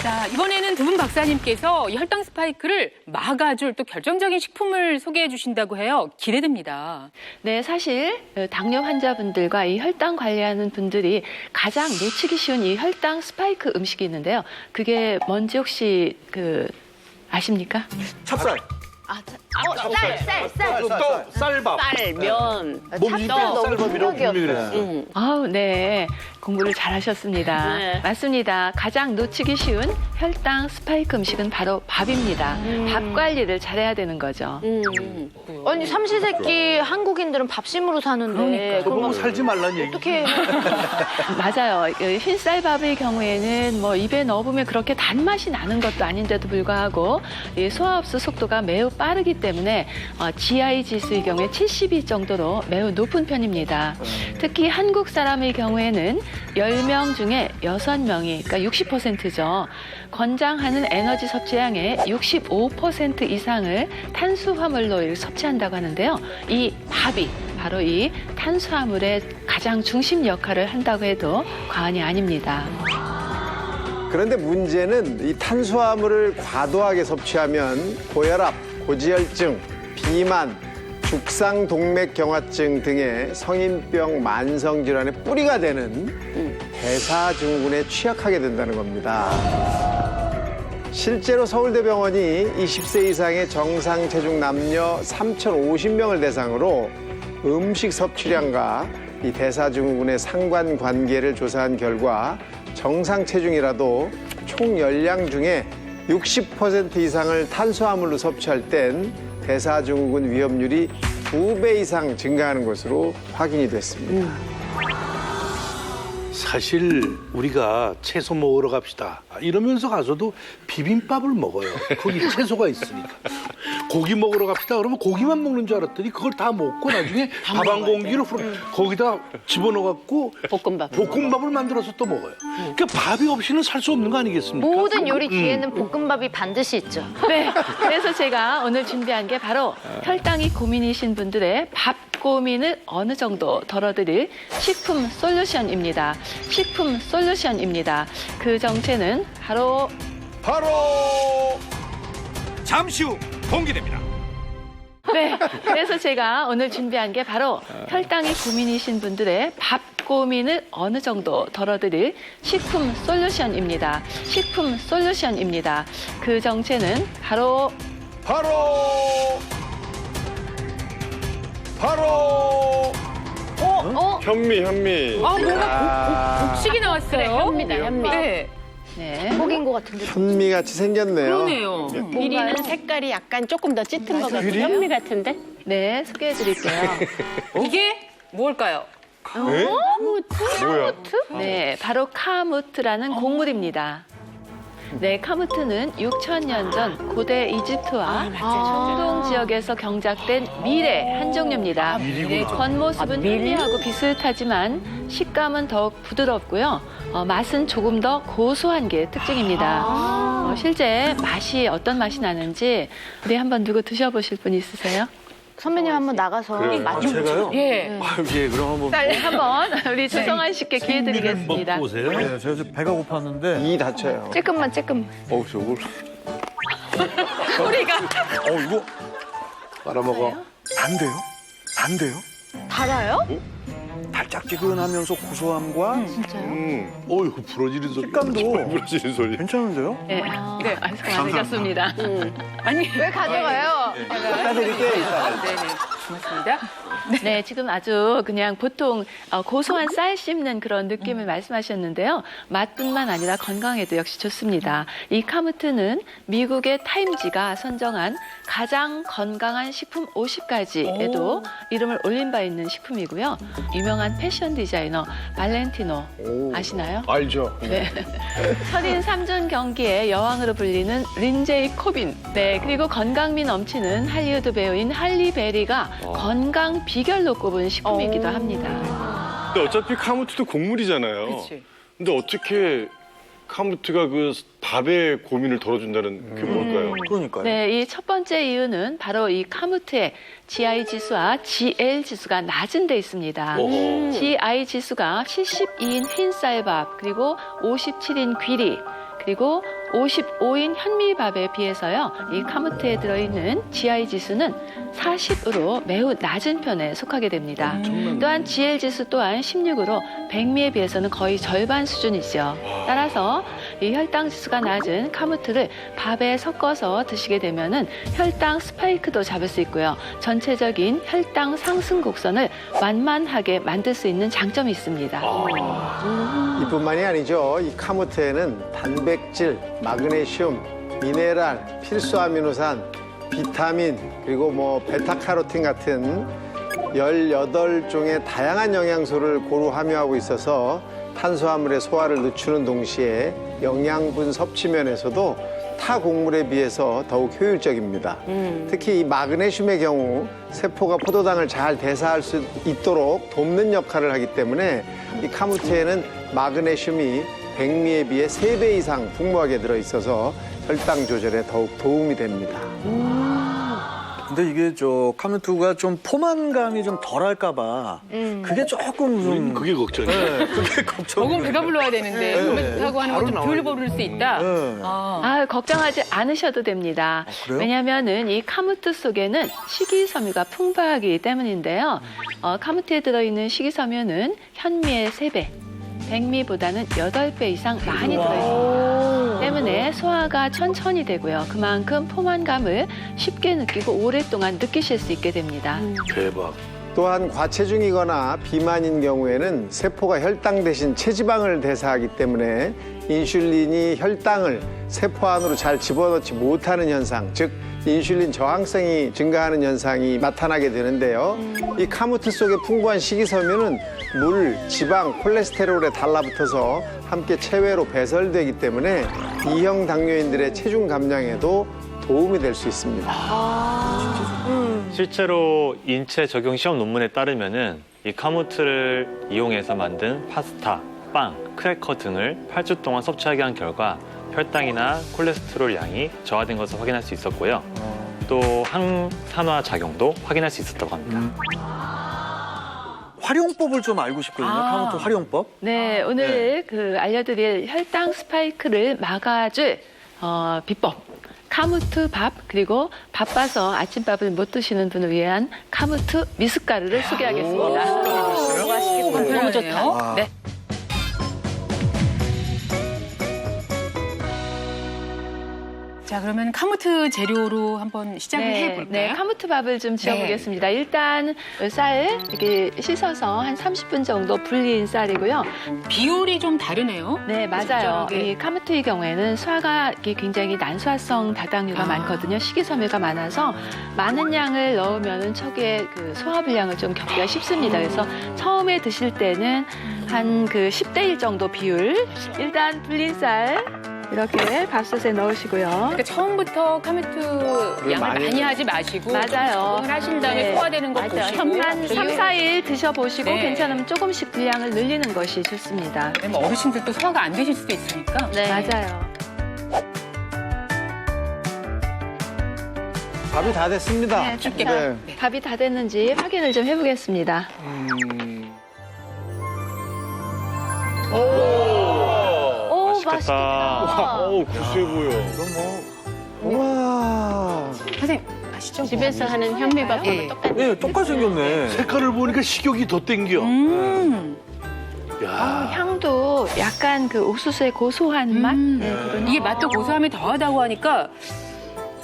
자, 이번에는 두 분 박사님께서 이 혈당 스파이크를 막아줄 또 결정적인 식품을 소개해 주신다고 해요. 기대됩니다. 네, 사실 당뇨 환자분들과 이 혈당 관리하는 분들이 가장 놓치기 쉬운 이 혈당 스파이크 음식이 있는데요. 그게 뭔지 혹시 아십니까? 찹쌀. 쌀밥. 쌀, 면, 쌀밥이라고 분명히 그랬어요. 아우, 네. 공부를 잘하셨습니다. 네. 맞습니다. 가장 놓치기 쉬운 혈당 스파이크 음식은 바로 밥입니다. 밥 관리를 잘해야 되는 거죠. 아니 삼시세끼 한국인들은 밥심으로 사는데 그거 살지 말란 얘기. 어떻게 맞아요. 흰 쌀밥의 경우에는 뭐 입에 넣어보면 그렇게 단맛이 나는 것도 아닌데도 불구하고 이 소화흡수 속도가 매우 빠르기 때문에 GI 지수의 경우에 72 정도로 매우 높은 편입니다. 특히 한국 사람의 경우에는 10명 중에 6명이, 그러니까 60%죠. 권장하는 에너지 섭취량의 65% 이상을 탄수화물로 섭취한다고 하는데요. 이 밥이 바로 이 탄수화물의 가장 중심 역할을 한다고 해도 과언이 아닙니다. 그런데 문제는 이 탄수화물을 과도하게 섭취하면 고혈압, 고지혈증, 비만, 죽상동맥경화증 등의 성인병 만성질환의 뿌리가 되는 대사증후군에 취약하게 된다는 겁니다. 실제로 서울대병원이 20세 이상의 정상 체중 남녀 3,050명을 대상으로 음식 섭취량과 이 대사증후군의 상관관계를 조사한 결과 정상 체중이라도 총 열량 중에 60% 이상을 탄수화물로 섭취할 땐 대사증후군 위험률이 2배 이상 증가하는 것으로 확인이 됐습니다. 사실 우리가 채소 먹으러 갑시다 이러면서 가서도 비빔밥을 먹어요. 거기 채소가 있으니까. 고기 먹으러 갑시다 그러면 고기만 먹는 줄 알았더니 그걸 다 먹고 나중에 밥 한 공기를 거기다 집어넣어갖고 볶음밥을 만들어서 또 먹어요. 그러니까 밥이 없이는 살 수 없는 거 아니겠습니까? 모든 요리 뒤에는 볶음밥이 반드시 있죠. 네, 그래서 제가 오늘 준비한 게 바로 혈당이 고민이신 분들의 밥 고민을 어느 정도 덜어드릴 식품 솔루션입니다. 식품 솔루션입니다. 그 정체는 바로 잠시 후 공개됩니다. 네, 그래서 제가 오늘 준비한 게 바로 혈당이 고민이신 분들의 밥 고민을 어느 정도 덜어드릴 식품 솔루션입니다. 식품 솔루션입니다. 그 정체는 바로 현미. 뭔가 곡식이 나왔어요. 그래, 현미다, 현미. 네. 네. 한국인 것 같은데. 현미같이 생겼네요. 그러네요. 비리는 색깔이 약간 조금 더 짙은 것 같아요. 현미 같은데? 네, 소개해드릴게요. 이게 뭘까요? 뭐야? 네, 바로 카무트라는 곡물입니다. 네, 카무트는 6,000년 전 고대 이집트와 중동 지역에서 경작된 밀의 한 종류입니다. 겉모습은 현미하고 비슷하지만 식감은 더욱 부드럽고요. 맛은 조금 더 고소한 게 특징입니다. 실제 맛이 어떤 맛이 나는지 우리 한번 누구 드셔보실 분 있으세요? 선배님 한번 나가서 맛 좀 제가요? 예. 예, 그럼 한번. 네, 한번 우리 조성환 씨께 기회 드리겠습니다. 먹고 오세요. 네, 제가 지금 배가 고팠는데. 이 다쳐요. 조금만. 저걸 이거 빨아먹어. 단데요? 달아요? 달짝지근하면서 고소함과 어휴 부러지는 소리. 식감도 부러지는 소리. 괜찮은데요? 네, 알겠습니다. 아니 왜 가져가요? 깎아드릴게요. 네네 고맙습니다. 네, 지금 아주 그냥 보통 고소한 쌀 씹는 그런 느낌을 말씀하셨는데요. 맛뿐만 아니라 건강에도 역시 좋습니다. 이 카무트는 미국의 타임지가 선정한 가장 건강한 식품 50가지에도 이름을 올린 바 있는 식품이고요. 유명한 패션 디자이너 발렌티노 아시나요? 알죠. 네. 철인 3준 경기의 여왕으로 불리는 린제이 코빈. 네, 그리고 건강미 넘치는 할리우드 배우인 할리 베리가 건강 비결로 꼽은 식품이기도 합니다. 근데 어차피 카무트도 곡물이잖아요. 근데 어떻게 카무트가 그 밥의 고민을 덜어준다는 그게 뭘까요? 그러니까요. 네, 이 첫 번째 이유는 바로 이 카무트의 GI 지수와 GL 지수가 낮은 데 있습니다. GI 지수가 72인 흰쌀밥, 그리고 57인 귀리, 그리고 55인 현미밥에 비해서요, 이 카무트에 들어있는 GI 지수는 40으로 매우 낮은 편에 속하게 됩니다. 또한 GL 지수 또한 16으로 백미에 비해서는 거의 절반 수준이죠. 따라서 이 혈당 지수가 낮은 카무트를 밥에 섞어서 드시게 되면은 혈당 스파이크도 잡을 수 있고요. 전체적인 혈당 상승 곡선을 완만하게 만들 수 있는 장점이 있습니다. 이뿐만이 아니죠. 이 카무트에는 단백질, 마그네슘, 미네랄, 필수 아미노산, 비타민, 그리고 뭐 베타카로틴 같은 18종의 다양한 영양소를 고루 함유하고 있어서 탄수화물의 소화를 늦추는 동시에 영양분 섭취 면에서도 타 곡물에 비해서 더욱 효율적입니다. 특히 이 마그네슘의 경우 세포가 포도당을 잘 대사할 수 있도록 돕는 역할을 하기 때문에 이 카무트에는 마그네슘이 백미에 비해 3배 이상 풍부하게 들어있어서 혈당 조절에 더욱 도움이 됩니다. 근데 이게 저 카무트가 좀 포만감이 좀 덜할까봐 그게 조금 좀 그게 걱정이에요. 네, 그게 걱정. 조금 배가 불러야 되는데 카무트하고 하는 것도 별 버릴 수 있다. 네. 걱정하지 않으셔도 됩니다. 그래요? 왜냐하면은 이 카무트 속에는 식이섬유가 풍부하기 때문인데요. 카무트에 들어있는 식이섬유는 현미의 3배, 백미보다는 8배 이상 많이 들어있습니다. 때문에 소화가 천천히 되고요. 그만큼 포만감을 쉽게 느끼고 오랫동안 느끼실 수 있게 됩니다. 대박. 또한 과체중이거나 비만인 경우에는 세포가 혈당 대신 체지방을 대사하기 때문에 인슐린이 혈당을 세포 안으로 잘 집어넣지 못하는 현상, 즉 인슐린 저항성이 증가하는 현상이 나타나게 되는데요. 이 카무트 속에 풍부한 식이섬유는 물, 지방, 콜레스테롤에 달라붙어서 함께 체외로 배설되기 때문에 D형 당뇨인들의 체중 감량에도 도움이 될 수 있습니다. 실제로 인체 적용 시험 논문에 따르면은 이 카무트를 이용해서 만든 파스타, 빵, 크래커 등을 8주 동안 섭취하게 한 결과 혈당이나 콜레스테롤 양이 저하된 것을 확인할 수 있었고요. 또 항산화 작용도 확인할 수 있었다고 합니다. 활용법을 좀 알고 싶거든요. 카무트 활용법. 네, 오늘 알려드릴 혈당 스파이크를 막아줄 비법. 카무트 밥, 그리고 바빠서 아침밥을 못 드시는 분을 위한 카무트 미숫가루를 소개하겠습니다. 너무 좋다. 네. 자, 그러면 카무트 재료로 한번 시작을 해볼까요? 네, 카무트 밥을 좀 지어보겠습니다. 일단 쌀 이렇게 씻어서 한 30분 정도 불린 쌀이고요. 비율이 좀 다르네요. 네, 맞아요. 그렇죠? 네. 이 카무트의 경우에는 소화가 굉장히 난소화성 다당류가 많거든요. 식이섬유가 많아서 많은 양을 넣으면 초기에 그 소화불량을 좀 겪기가 쉽습니다. 그래서 처음에 드실 때는 한 10대 1 정도 비율. 일단 불린 쌀 이렇게 밥솥에 넣으시고요. 그러니까 처음부터 카무트 양을 많이 하지 마시고 맞아요. 적응을 하신 다음에 소화되는 거 보시고 한 3, 4일 드셔보시고 네. 괜찮으면 조금씩 분량을 늘리는 것이 좋습니다. 왜냐면 어르신들도 소화가 안 되실 수도 있으니까. 네. 맞아요. 밥이 다 됐습니다. 네, 좋겠다. 밥이 다 됐는지 확인을 좀 해보겠습니다. 오, 맛있겠다. 어우, 구수해 보여. 우와. 선생님 아시죠? 집에서 하는 현미밥하고 똑같네. 네, 똑같이 생겼네. 색깔을 보니까 식욕이 더 땡겨. 야. 향도 약간 옥수수의 고소한 맛? 네, 그런 이게 맛도 고소함이 더하다고 하니까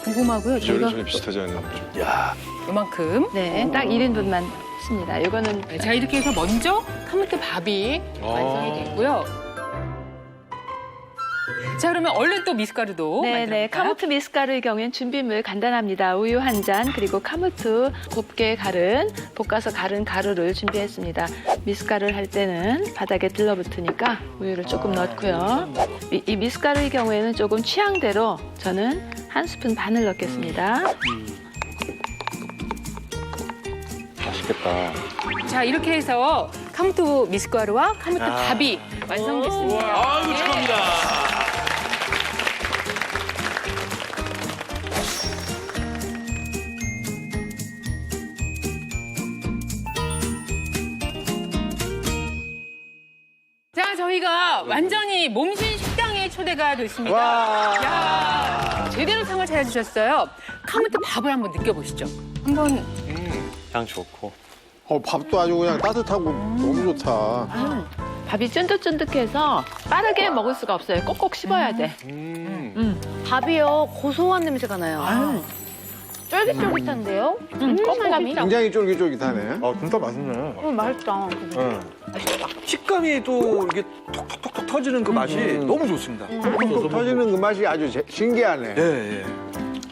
궁금하고요. 비율이 저희가 전혀 비슷하지 않은. 야. 이만큼. 네, 딱 1인분만 쉽습니다. 이거는 자, 이렇게 해서 먼저 카모트 밥이 완성이 됐고요. 자, 그러면 얼른 또 미숫가루도 네네, 만들어볼까요? 카모트 미숫가루의 경우에는 준비물 간단합니다. 우유 한 잔, 그리고 카모트 곱게 볶아서 갈은 가루를 준비했습니다. 미숫가루를 할 때는 바닥에 들러붙으니까 우유를 조금 넣고요. 이 미숫가루의 경우에는 조금 취향대로 저는 한 스푼 반을 넣겠습니다. 맛있겠다. 자, 이렇게 해서 카모트 미숫가루와 카모트 밥이 완성됐습니다. 아유, 축하합니다. 자, 저희가 완전히 몸신 식당에 초대가 됐습니다. 와. 야, 제대로 상을 차려주셨어요. 카모트 밥을 한번 느껴보시죠. 한번. 향 좋고. 밥도 아주 그냥 따뜻하고 너무 좋다. 밥이 쫀득쫀득해서 빠르게 먹을 수가 없어요. 꼭꼭 씹어야 돼. 밥이요 고소한 냄새가 나요. 쫄깃쫄깃한데요? 식감이? 굉장히 쫄깃쫄깃하네. 진짜 맛있네. 맛있다. 식감이 또 이게 톡톡톡 터지는 그 맛이 너무 좋습니다. 톡톡 터지는 그 맛이 아주 신기하네. 예, 예.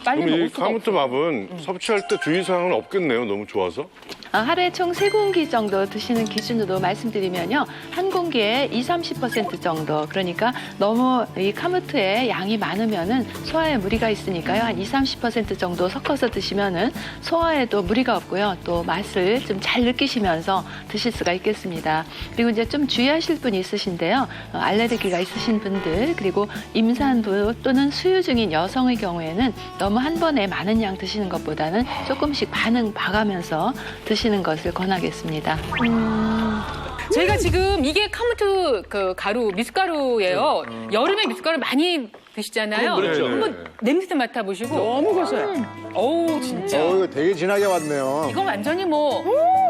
빨리 그럼 먹을 이 수가 카모트 밥은 섭취할 때 주의사항은 없겠네요. 너무 좋아서. 하루에 총 3공기 정도 드시는 기준으로 말씀드리면요. 한 공기에 20-30% 정도. 그러니까 너무 이 카모트에 양이 많으면은 소화에 무리가 있으니까요. 한 20-30% 정도 섞어서 드시면은 소화에도 무리가 없고요. 또 맛을 좀 잘 느끼시면서 드실 수가 있겠습니다. 그리고 이제 좀 주의하실 분이 있으신데요. 알레르기가 있으신 분들, 그리고 임산부 또는 수유 중인 여성의 경우에는 너무 한 번에 많은 양 드시는 것보다는 조금씩 반응 봐가면서 드시는 것을 권하겠습니다. 저희가 지금 이게 카모트 그 가루, 미숫가루예요. 여름에 미숫가루 많이 드시잖아요. 그렇죠. 한번 냄새 좀 맡아보시고. 너무 고소해요. 어우, 진짜. 이거 되게 진하게 왔네요. 이건 완전히 뭐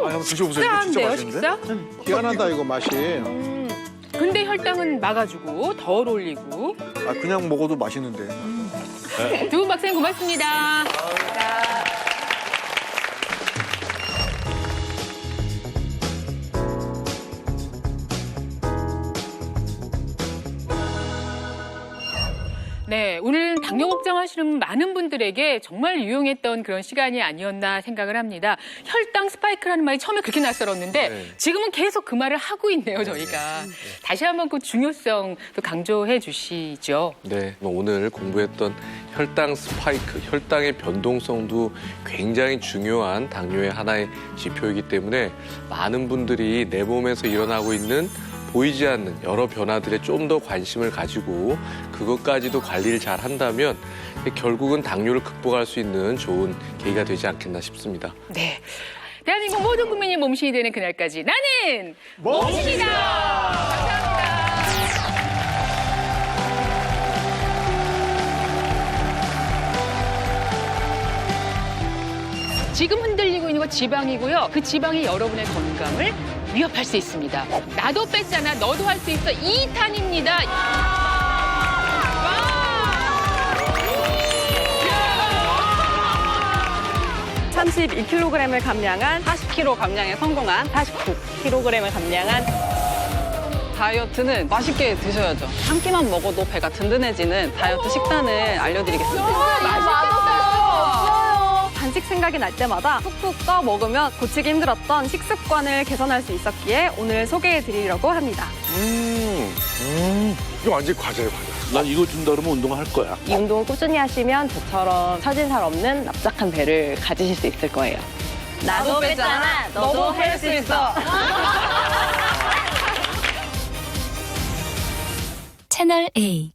한번 드셔보세요. 이거 진짜 식사인데요, 맛있는데? 식사? 기가 난다 이거 맛이. 근데 혈당은 막아주고 덜 올리고. 그냥 먹어도 맛있는데. 두 분 박사님 고맙습니다. 네, 오늘 당뇨 걱정하시는 많은 분들에게 정말 유용했던 그런 시간이 아니었나 생각을 합니다. 혈당 스파이크라는 말이 처음에 그렇게 낯설었는데 지금은 계속 그 말을 하고 있네요, 저희가. 다시 한번 그 중요성 또 강조해 주시죠. 네, 오늘 공부했던 혈당 스파이크, 혈당의 변동성도 굉장히 중요한 당뇨의 하나의 지표이기 때문에 많은 분들이 내 몸에서 일어나고 있는 보이지 않는 여러 변화들에 좀 더 관심을 가지고 그것까지도 관리를 잘 한다면 결국은 당뇨를 극복할 수 있는 좋은 계기가 되지 않겠나 싶습니다. 네. 대한민국 모든 국민이 몸신이 되는 그날까지 나는 몸신이다! 감사합니다. 지금 흔들리고 있는 거 지방이고요. 그 지방이 여러분의 건강을 위협할 수 있습니다. 나도 뺐잖아. 너도 할 수 있어. 2탄입니다. 32kg을 감량한 40kg 감량에 성공한 49kg을 감량한 다이어트는 맛있게 드셔야죠. 한 끼만 먹어도 배가 든든해지는 다이어트 식단을 알려드리겠습니다. 간식 생각이 날 때마다 푹푹 떠 먹으면 고치기 힘들었던 식습관을 개선할 수 있었기에 오늘 소개해드리려고 합니다. 이거 완전 과자예요, 과자. 난 이거 준다 그러면 운동할 거야. 이 운동을 꾸준히 하시면 저처럼 처진 살 없는 납작한 배를 가지실 수 있을 거예요. 나도 뺐잖아. 너도 할 수 있어. 채널 A